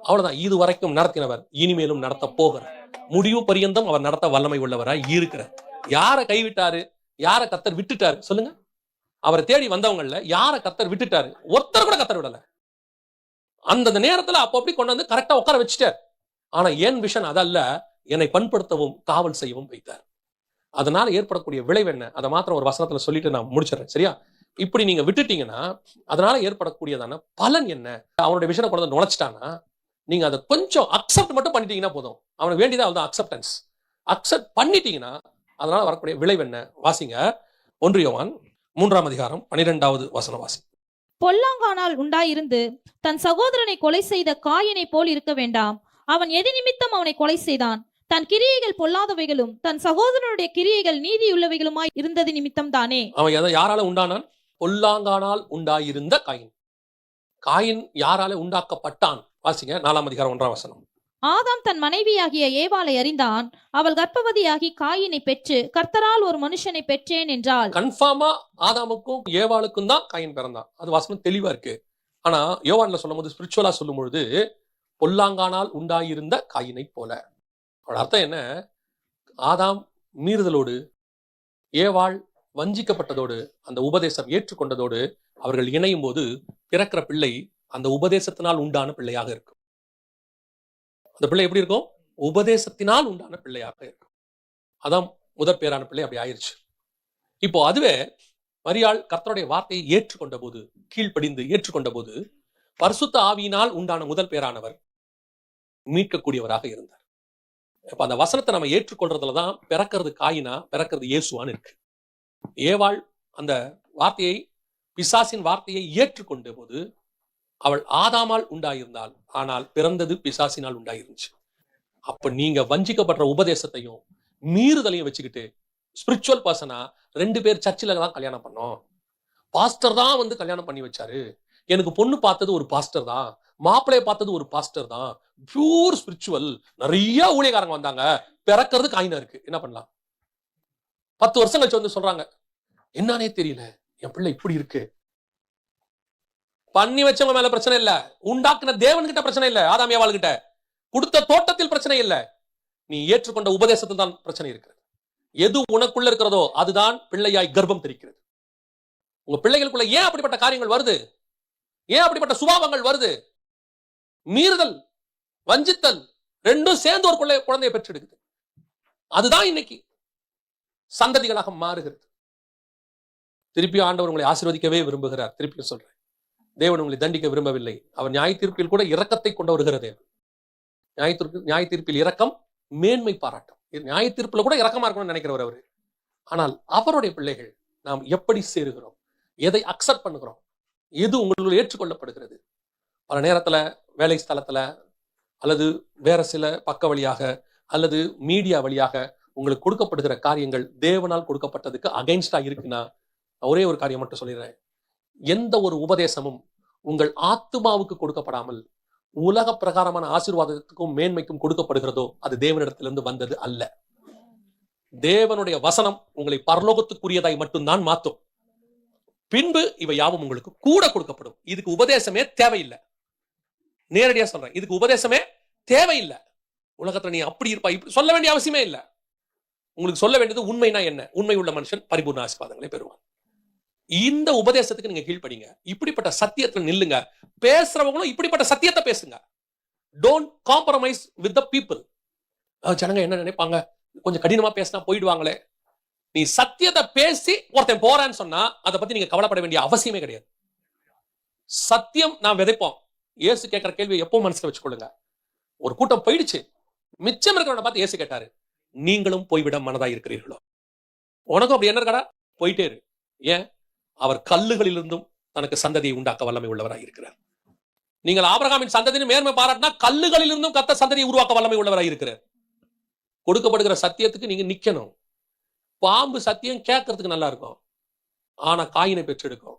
அவ்வளவுதான். இது வரைக்கும் நடத்தினவர் இனிமேலும் நடத்த போகிறார். முடிவு பரியந்தம் அவர் நடத்த வல்லமை உள்ளவராய் இருக்கிறார். யாரை கைவிட்டாரு? யாரை கர்த்தர் விட்டுட்டாரு? சொல்லுங்க. அவரை தேடி வந்தவங்கல்ல யாரை கர்த்தர் விட்டுட்டாரு? ஒருத்தர் கூட கர்த்தர் விடல. அந்த நேரத்துல அப்ப அப்படி கொண்டு வந்து கரெக்டா உட்கார வச்சுட்டார். ஆனா என் விஷன் அதல்ல, என்னை பண்படுத்தவும் காவல் செய்யவும் வைத்தார். அதனால ஏற்படக்கூடிய விளைவு என்ன? அதை மாத்திரம் ஒரு வசனத்துல சொல்லிட்டு நான் முடிச்சிடறேன். சரியா? இப்படி நீங்க விட்டுட்டீங்கன்னா அதனால ஏற்படக்கூடியதான பலன் என்ன? அவனுடைய விஷனை கொண்டு வந்து நுழைச்சிட்டானா நீங்க அதை கொஞ்சம் அக்செப்ட் மட்டும் பண்ணிட்டீங்கன்னா போதும். அவனுக்கு வேண்டியதா அவன் அக்செப்டன்ஸ். அக்செப்ட் பண்ணிட்டீங்கன்னா அதனால வரக்கூடிய விளைவு என்ன? வாசிங்க. 1 யோவான் 3ஆம் அதிகாரம் 12வது வசனம் வாசி. பொல்லாங்கானால் உண்டாயிருந்து தன் சகோதரனை கொலை செய்த காயினை போல் இருக்க வேண்டாம். அவன் எது நிமித்தம் அவனை கொலை செய்தான்? தன் கிரியைகள் பொல்லாதவைகளும் தன் சகோதரனுடைய கிரியைகள் நீதியுள்ளவைகளுமாய் இருந்தது நிமித்தம் தானே. அவன் யாரால உண்டானான்? பொல்லாங்கானால் உண்டாயிருந்த காயின். காயின் யாரால உண்டாக்கப்பட்டான்? வாசிங்க. 4ஆம் அதிகாரம் 1ஆம் வசனம். ஆதாம் தன் மனைவியாகிய ஏவாளை அறிந்தான். அவள் கர்ப்பவதியாகி காயினை பெற்று கர்த்தரால் ஒரு மனுஷனை பெற்றேன் என்றாள். கன்ஃபார்மா ஆதாமுக்கும் ஏவாளுக்கும் தான் காயின் பிறந்தான். அது வசனம் தெளிவா இருக்கு. ஆனா யோவான்ல சொல்லும் போது, ஸ்பிரிச்சுவலா சொல்லும் பொழுது, பொல்லாங்கானால் உண்டாயிருந்த காயினை போல. அவளோட அர்த்தம் என்ன? ஆதாம் மீறுதலோடு ஏவாள் வஞ்சிக்கப்பட்டதோடு அந்த உபதேசம் ஏற்றுக்கொண்டதோடு அவர்கள் இணையும் போது பிறக்கிற பிள்ளை அந்த உபதேசத்தினால் உண்டான பிள்ளையாக இருக்கும். அந்த பிள்ளை எப்படி இருக்கும்? உபதேசத்தினால் உண்டான பிள்ளையாக இருக்கும். அதான் முதற் பேரான பிள்ளை அப்படி ஆயிருச்சு. இப்போ அதுவே மரியாள் கர்த்தருடைய வார்த்தையை ஏற்றுக்கொண்ட போது, கீழ்ப்படிந்து ஏற்றுக்கொண்ட போது, பரிசுத்த ஆவியினால் உண்டான முதல் பேரானவர் மீட்கக்கூடியவராக இருந்தார். இப்ப அந்த வசனத்தை நம்ம ஏற்றுக்கொள்றதுலதான் பிறக்கிறது காயினா பிறக்கிறது இயேசுவான்னு இருக்கு. ஏவாள் அந்த வார்த்தையை, பிசாசின் வார்த்தையை ஏற்றுக்கொண்ட போது அவள் ஆதாமால் உண்டாயிருந்தாள், ஆனால் பிறந்தது பிசாசினால் உண்டாயிருந்துச்சு. அப்ப நீங்க வஞ்சிக்கப்படுற உபதேசத்தையும் மீறுதலையும் வச்சுக்கிட்டு ஸ்பிரிச்சுவல் பர்சனா 2 பேர் சர்ச்சில் தான் கல்யாணம் பண்ணோம், பாஸ்டர் தான் வந்து கல்யாணம் பண்ணி வச்சாரு, எனக்கு பொண்ணு பார்த்தது ஒரு பாஸ்டர் தான், மாப்பிள்ளைய பார்த்தது ஒரு பாஸ்டர் தான், பியூர் ஸ்பிரிச்சுவல், நிறைய ஊழியக்காரங்க வந்தாங்க, பிறக்கிறது காயினா இருக்கு, என்ன பண்ணலாம்? 10 வருஷம் கழிச்சு வந்து சொல்றாங்க, என்னன்னே தெரியல, என் பிள்ளை இப்படி இருக்கு. பண்ணி வச்சவங்க மேல பிரச்சனை இல்ல, உண்டாக்குன தேவன் கிட்ட பிரச்சனை இல்ல, ஆதாம் ஏவாள் கிட்ட கொடுத்த தோட்டத்தில் பிரச்சனை இல்ல, நீ ஏற்றுக்கொண்ட உபதேசத்தில் தான் பிரச்சனை இருக்கிறது. எது உனக்குள்ள இருக்கிறதோ அதுதான் பிள்ளையாய் கர்ப்பம் தெரிக்கிறது. உங்க பிள்ளைகளுக்குள்ள ஏன் அப்படிப்பட்ட காரியங்கள் வருது? ஏன் அப்படிப்பட்ட சுபாவங்கள் வருது? மீறுதல், வஞ்சித்தல் ரெண்டும் சேர்ந்து ஒரு குழந்தையை பெற்றெடுக்குது. அதுதான் இன்னைக்கு சந்ததிகளாக மாறுகிறது. திருப்பி ஆண்டவர் உங்களை ஆசீர்வதிக்கவே விரும்புகிறார். திருப்பி சொல்றேன், தேவன் உங்களை தண்டிக்க விரும்பவில்லை. அவர் நியாய தீர்ப்பில் கூட இரக்கத்தை கொண்டு வருகிற தேவன். நியாய தீர்ப்பில் இரக்கம் மேன்மை பாராட்டும். நியாய தீர்ப்புல கூட இரக்கமா இருக்கணும்னு நினைக்கிறவர் அவரு. ஆனால் அவருடைய பிள்ளைகள் நாம் எப்படி சேருகிறோம், எதை அக்செப்ட் பண்ணுகிறோம், எது உங்களுடைய ஏற்றுக்கொள்ளப்படுகிறது? பல நேரத்துல வேலை ஸ்தலத்துல அல்லது வேற சில பக்க வழியாக அல்லது மீடியா வழியாக உங்களுக்கு கொடுக்கப்படுகிற காரியங்கள் தேவனால் கொடுக்கப்பட்டதுக்கு அகைன்ஸ்டா இருக்குன்னா, ஒரே ஒரு காரியம் மட்டும் சொல்லிடுறேன், எந்த ஒரு உபதேசமும் உங்கள் ஆத்துமாவுக்கு கொடுக்கப்படாமல் உலக பிரகாரமான ஆசீர்வாதத்துக்கும் மேன்மைக்கும் கொடுக்கப்படுகிறதோ அது தேவனிடத்திலிருந்து வந்தது அல்ல. தேவனுடைய வசனம் உங்களை பரலோகத்துக்குரியதாய் மட்டும்தான் மாற்றும். பின்பு இவை யாவும் உங்களுக்கு கூட கொடுக்கப்படும். இதுக்கு உபதேசமே தேவையில்லை. நேரடியா சொல்றேன், இதுக்கு உபதேசமே தேவையில்லை. உலகத்துல நீ அப்படி இருப்பா இப்படி சொல்ல வேண்டிய அவசியமே இல்லை. உங்களுக்கு சொல்ல வேண்டியது உண்மைனா என்ன? உண்மை உள்ள மனுஷன் பரிபூர்ண ஆசீர்வாதங்களை பெறுவான். இந்த உபதேசத்துக்கு நீங்க கீழ்ப்படிங்க. இப்படிப்பட்ட சத்தியத்துல நில்லுங்க. பேசுறவங்களும் இப்படிப்பட்ட சத்தியத்தை பேசுங்க. Don't compromise with the people. ஜனங்க என்ன நினைப்பாங்க, கொஞ்சம் கடினமா பேசினா போயிடுவாங்களே. நீ சத்தியத்தை பேசி ஒருத்தன் போறான்னு சொன்னா அதை பத்தி நீங்க கவலைப்பட வேண்டிய அவசியமே கிடையாது. சத்தியம் நான் விதைப்போம். இயேசு கேட்கிற கேள்வி எப்பவும் மனசுல வச்சுக்கொள்ளுங்க. ஒரு கூட்டம் போயிடுச்சு, மிச்சம் இருக்கிறவனை பார்த்து இயேசு கேட்டாரு, நீங்களும் போய்விட மனதா இருக்கிறீர்களோ? உனக்கும் அப்படி என்ன இருக்கடா, போயிட்டே இரு. ஏன்? அவர் கல்லுகளிலிருந்தும் தனக்கு சந்ததியை உண்டாக்க வல்லமை உள்ளவராக இருக்கிறார். நீங்கள் ஆபிரகாமின் சந்ததியின் மேன்மை பாராட்டினா கல்லுகளிலிருந்தும் கர்த்தர் சந்ததியை உருவாக்க வல்லமை உள்ளவராக இருக்கிறார். கொடுக்கப்படுகிற சத்தியத்துக்கு நீங்க நிக்கணும். பாம்பு சத்தியம் கேட்கறதுக்கு நல்லா இருக்கும், ஆனா காயினை பெற்றெடுக்கும்.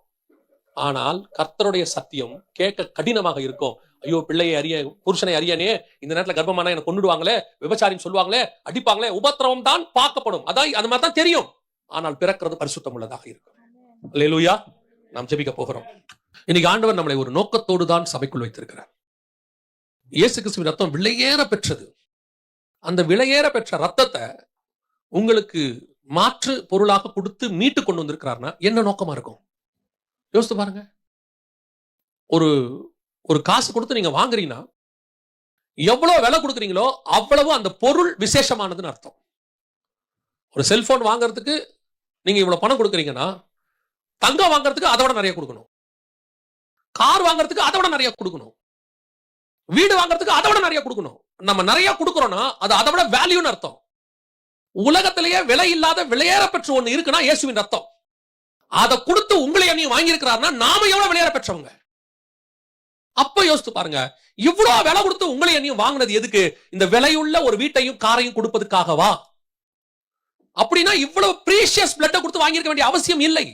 ஆனால் கர்த்தருடைய சத்தியம் கேட்க கடினமாக இருக்கும். ஐயோ, பிள்ளையை அறிய, புருஷனை அறியனே, இந்த நேரத்துல கர்ப்பமானா எனக்கு கொண்டுடுவாங்களே, விபச்சாரின்னு சொல்லுவாங்களே, அடிப்பாங்களே, உபத்திரவம் தான் பார்க்கப்படும். அதான் அந்த மாதிரி தான் தெரியும். ஆனால் பிறக்கிறது பரிசுத்தம் உள்ளதாக இருக்கும். அல்லேலூயா. நாம் ஜெபிக்க போகிறோம். இன்னைக்கு ஆண்டவர் நம்மளை ஒரு நோக்கத்தோடு தான் சபைக்குள் வைத்திருக்கிறார். இயேசு கிறிஸ்துவின் ரத்தம் விலையேற பெற்றது. அந்த விலையேற பெற்ற ரத்தத்தை உங்களுக்கு மாற்று பொருளாக கொடுத்து மீட்டு கொண்டு வந்திருக்கிறார்னா என்ன நோக்கமா இருக்கும்? யோசித்து பாருங்க. ஒரு காசு கொடுத்து நீங்க வாங்குறீங்கன்னா எவ்வளவு விலை கொடுக்குறீங்களோ அவ்வளவு அந்த பொருள் விசேஷமானதுன்னு அர்த்தம். ஒரு செல்போன் வாங்குறதுக்கு நீங்க இவ்வளவு பணம் கொடுக்குறீங்கன்னா தங்கம் வாங்குறதுக்கு அதை விட நிறைய கொடுக்கணும், கார் வாங்குறதுக்கு அதை விட நிறைய கொடுக்கணும், வீடு வாங்குறதுக்கு அதை விட நிறைய கொடுக்கணும். நம்ம நிறைய கொடுக்கறோம்னா அது அதை விட வேல்யூன்னு அர்த்தம். உலகத்திலேயே விலை இல்லாத விலையேற பெற்ற ஒண்ணு இருக்குன்னா இயேசுவின் ரத்தம். அதை கொடுத்து உங்களை நீ வாங்கி இருக்கிறார்னா நாம எவ்வளவு விலையேற பெற்றவங்க. அப்ப யோசித்து பாருங்க, இவ்வளவு விலை கொடுத்து உங்களை நீ வாங்கினது எதுக்கு? இந்த விலையுள்ள ஒரு வீட்டையும் காரையும் கொடுப்பதுக்காகவா? அப்படின்னா இவ்வளவு பிரீஷியஸ் பிளட்டை கொடுத்து வாங்கியிருக்க வேண்டிய அவசியம் இல்லை.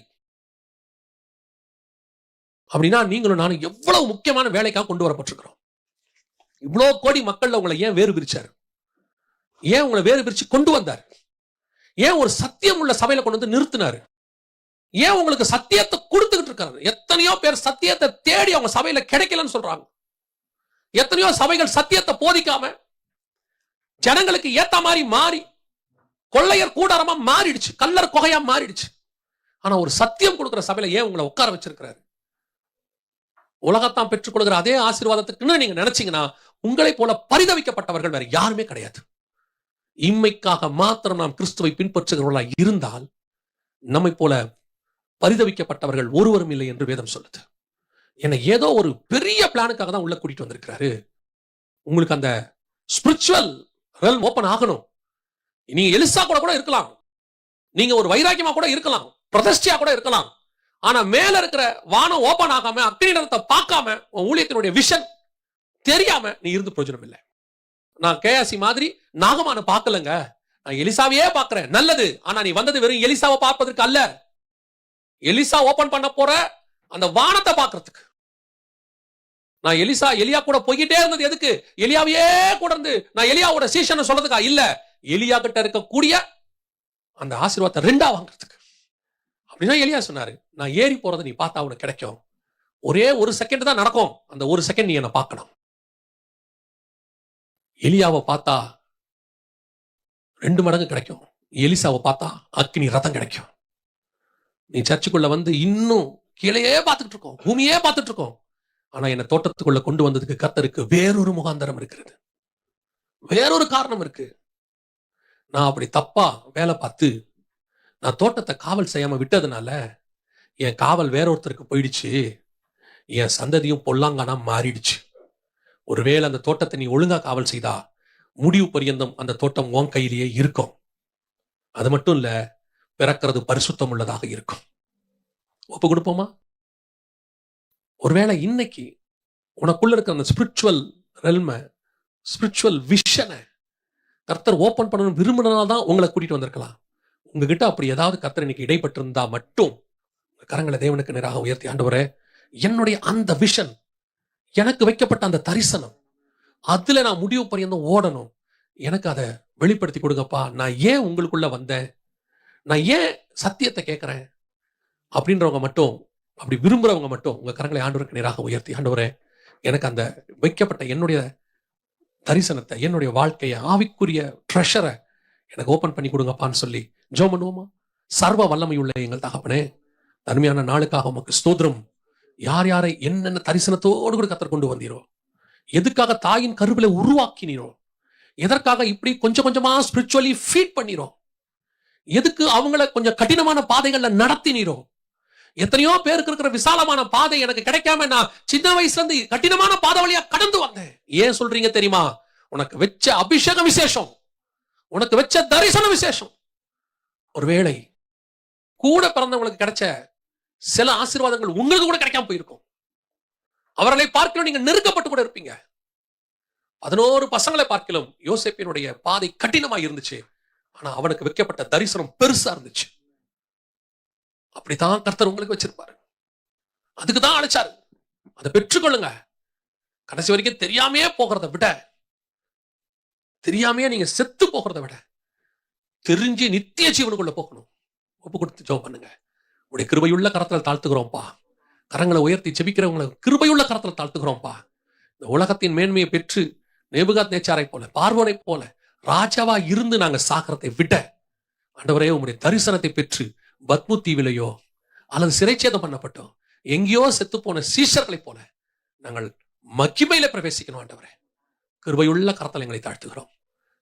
அப்படின்னா நீங்களும் நானும் எவ்வளவு முக்கியமான வேலைக்காக கொண்டு வரப்பட்டிருக்கிறோம். இவ்வளவு கோடி மக்கள்ல உங்களை ஏன் வேறு பிரிச்சாரு? ஏன் உங்களை வேறு பிரிச்சு கொண்டு வந்தார்? ஏன் ஒரு சத்தியம் உள்ள சபையில கொண்டு வந்து நிறுத்தினாரு? ஏன் உங்களுக்கு சத்தியத்தை கொடுத்துக்கிட்டு இருக்காரு? எத்தனையோ பேர் சத்தியத்தை தேடி அவங்க சபையில கிடைக்கலன்னு சொல்றாங்க. எத்தனையோ சபைகள் சத்தியத்தை போதிக்காம ஜனங்களுக்கு ஏத்த மாதிரி மாறி கொள்ளையர் கூடாரமா மாறிடுச்சு, கல்லர் கொகையா மாறிடுச்சு. ஆனா ஒரு சத்தியம் கொடுக்கிற சபையில ஏன் உங்களை உட்கார வச்சிருக்கிறாரு? உலகத்தான் பெற்றுக்கொள்கிற அதே ஆசீர்வாதத்துக்குன்னு நீங்க நினைச்சீங்கன்னா உங்களை போல பரிதவிக்கப்பட்டவர்கள் வேற யாருமே கிடையாது. இம்மைக்காக மாத்திரம் நாம் கிறிஸ்துவை பின்பற்றுகிறவர்களா இருந்தால் நம்மை போல பரிதவிக்கப்பட்டவர்கள் ஒருவரும் இல்லை என்று வேதம் சொல்லுது. என்னை ஏதோ ஒரு பெரிய பிளானுக்காக தான் உள்ள கூட்டிட்டு வந்திருக்கிறாரு. உங்களுக்கு அந்த ஸ்பிரிச்சுவல் realm ஓபன் ஆகணும். நீங்க எலிசா கூட இருக்கலாம், நீங்க ஒரு வைராக்கியமா கூட இருக்கலாம், பிரதிஷ்டையா கூட இருக்கலாம். ஆனா மேல இருக்கிற வானம் ஓபன் ஆகாம, அக்னி நிறத்தை பார்க்காம, உன் ஊழியத்தினுடைய விஷன் தெரியாம நீ இருந்து பிரயோஜனம் இல்லை. நான் கேயாசி மாதிரி நாகமான பார்க்கலங்க, நான் எலிசாவையே பார்க்கிறேன். நல்லது. ஆனா நீ வந்தது வெறும் எலிசாவை பார்ப்பதற்கு அல்ல, எலிசா ஓபன் பண்ண போற அந்த வானத்தை பார்க்கிறதுக்கு. நான் எலியா கூட போய்கிட்டே இருந்தது எதுக்கு? எலியாவையே கூட இருந்து நான் எலியாவோட சீஷன் சொல்றதுக்கா? இல்ல, எலியா கிட்ட இருக்கக்கூடிய அந்த ஆசீர்வாதத்தை ரெண்டா வாங்குறதுக்கு. அப்படின்னா எலியா சொன்னாரு, நான் ஏறி போறதை நீ பார்த்தா உனக்கு கிடைக்கும். ஒரே ஒரு செகண்ட் தான் நடக்கும், அந்த ஒரு செகண்ட் நீ என்ன பார்க்கணும். எலியாவை பார்த்தா 2 மடங்கு கிடைக்கும், எலிசாவை பார்த்தா அக்கினி ரதம் கிடைக்கும். நீ சர்ச்சுக்குள்ள வந்து இன்னும் கீழையே பார்த்துட்டு இருக்கோம், பூமியே பார்த்துட்டு இருக்கோம். ஆனா என்ன தோட்டத்துக்குள்ள கொண்டு வந்ததுக்கு கர்த்தருக்கு வேறொரு முகாந்தரம் இருக்கிறது, வேறொரு காரணம் இருக்கு. நான் அப்படி தப்பா வேலை பார்த்து நான் தோட்டத்தை காவல் செய்யாம விட்டதுனால என் காவல் வேற ஒருத்தருக்கு போயிடுச்சு, என் சந்ததியும் பொல்லாங்கானா மாறிடுச்சு. ஒருவேளை அந்த தோட்டத்தை நீ ஒழுங்கா காவல் செய்தா முடிவு பரியந்தம் அந்த தோட்டம் உன் கையிலேயே இருக்கும். அது மட்டும் இல்ல, பிறக்கிறது பரிசுத்தம் உள்ளதாக இருக்கும். ஒப்பு கொடுப்போமா? ஒருவேளை இன்னைக்கு உனக்குள்ள இருக்கிற அந்த ஸ்பிரிச்சுவல் ரெல்ம, ஸ்பிரிச்சுவல் விஷனை கர்த்தர் ஓபன் பண்ணணும் விரும்பினால்தான் உங்களை கூட்டிட்டு வந்திருக்கலாம். உங்ககிட்ட அப்படி ஏதாவது கர்த்தர் இன்னைக்கு இடைப்பட்டிருந்தா மட்டும் கரங்களை தேவனுக்கு நேராக உயர்த்தி, ஆண்டவரே, என்னுடைய அந்த விஷன், எனக்கு வைக்கப்பட்ட அந்த தரிசனம், அதுல நான் முடிவு பரியந்தம் ஓடணும், எனக்கு அதை வெளிப்படுத்தி கொடுங்கப்பா. நான் ஏன் உங்களுக்குள்ள வந்தேன், நான் ஏன் சத்தியத்தை கேட்கிறேன் அப்படின்றவங்க மட்டும், அப்படி விரும்புறவங்க மட்டும் உங்க கரங்களை ஆண்டவருக்கு நேராக உயர்த்தி, ஆண்டவரே, எனக்கு அந்த வைக்கப்பட்ட என்னுடைய தரிசனத்தை, என்னுடைய வாழ்க்கையை, ஆவிக்குரிய ட்ரெஷரை எனக்கு ஓபன் பண்ணி கொடுங்கப்பான்னு சொல்லி ஜெபம் பண்ணுவோமா? சர்வ வல்லமையுள்ள எங்கள் தகப்பனே, தனிமையான நாளுக்காக உமக்கு ஸ்தோத்திரம். யார் யாரை என்னென்ன தரிசனத்தோடு கூட கர்த்தர் கொண்டு வந்தீரோ, எதுக்காக தாயின் கருவில உருவாக்கினீரோ, எதற்காக இப்படி கொஞ்சம் கொஞ்சமா ஸ்பிரிச்சுவலி ஃபீட் பண்ணிரோ, எதுக்கு அவங்கள கொஞ்சம் கடினமான பாதைகள்ல நடத்தினீரோ. எத்தனையோ பேருக்கு இருக்கிற விசாலமான பாதை எனக்கு கிடைக்காம நான் சின்ன வயசுல இருந்து கடினமான பாதை வழியா கடந்து வந்தேன். ஏன் சொல்றீங்க தெரியுமா? உனக்கு வச்ச அபிஷேகம் விசேஷம், உனக்கு வச்ச தரிசனம் விசேஷம். ஒருவேளை கூட பிறந்தவங்களுக்கு கிடைச்ச சில ஆசீர்வாதங்கள் உங்களுக்கு கூட கிடைக்காம போயிருக்கும். அவர்களை பார்க்கலும் நீங்க நெருக்கப்பட்டு கூட இருப்பீங்க. 11 பசங்களை பார்க்கலும் யோசேப்பினுடைய பாதை கடினமா இருந்துச்சு, ஆனா அவனுக்கு வைக்கப்பட்ட தரிசனம் பெருசா இருந்துச்சு. அப்படித்தான் கர்த்தர் உங்களுக்கு வச்சிருப்பாரு, அதுக்குதான் அழைச்சாரு. அதை பெற்றுக்கொள்ளுங்க. கடைசி வரைக்கும் தெரியாமையே போகிறத விட, தெரியாமையே நீங்க செத்து போகிறத விட, தெரிஞ்சு நித்திய ஜீவனுக்குள்ள போகணும். ஒப்பு கொடுத்து ஜெபம் பண்ணுங்க. உடைய கிருபையுள்ள கரத்துல தாழ்த்துக்கிறோம்ப்பா. கரங்களை உயர்த்தி ஜெபிக்கிறவங்களை கிருபையுள்ள கரத்துல தாழ்த்துக்கிறோம்ப்பா. இந்த உலகத்தின் மேன்மையை பெற்று நேபுகாத் நேச்சாரை போல, பார்வோனை போல ராஜாவா இருந்து நாங்க சாகரத்தை விட, ஆண்டவரே, உங்களுடைய தரிசனத்தை பெற்று பத்மு தீவிலையோ அல்லது சிறைச்சேதம் பண்ணப்பட்டோம் எங்கேயோ செத்து போன சீஷர்களை போல நாங்கள் மகிமையில பிரவேசிக்கணும். ஆண்டவரே, கிருபையுள்ள கரத்தில் எங்களை தாழ்த்துகிறோம்.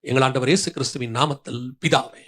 எங்கள் ஆண்டவர் இயேசு கிறிஸ்துவின் நாமத்தில் பிதாவே.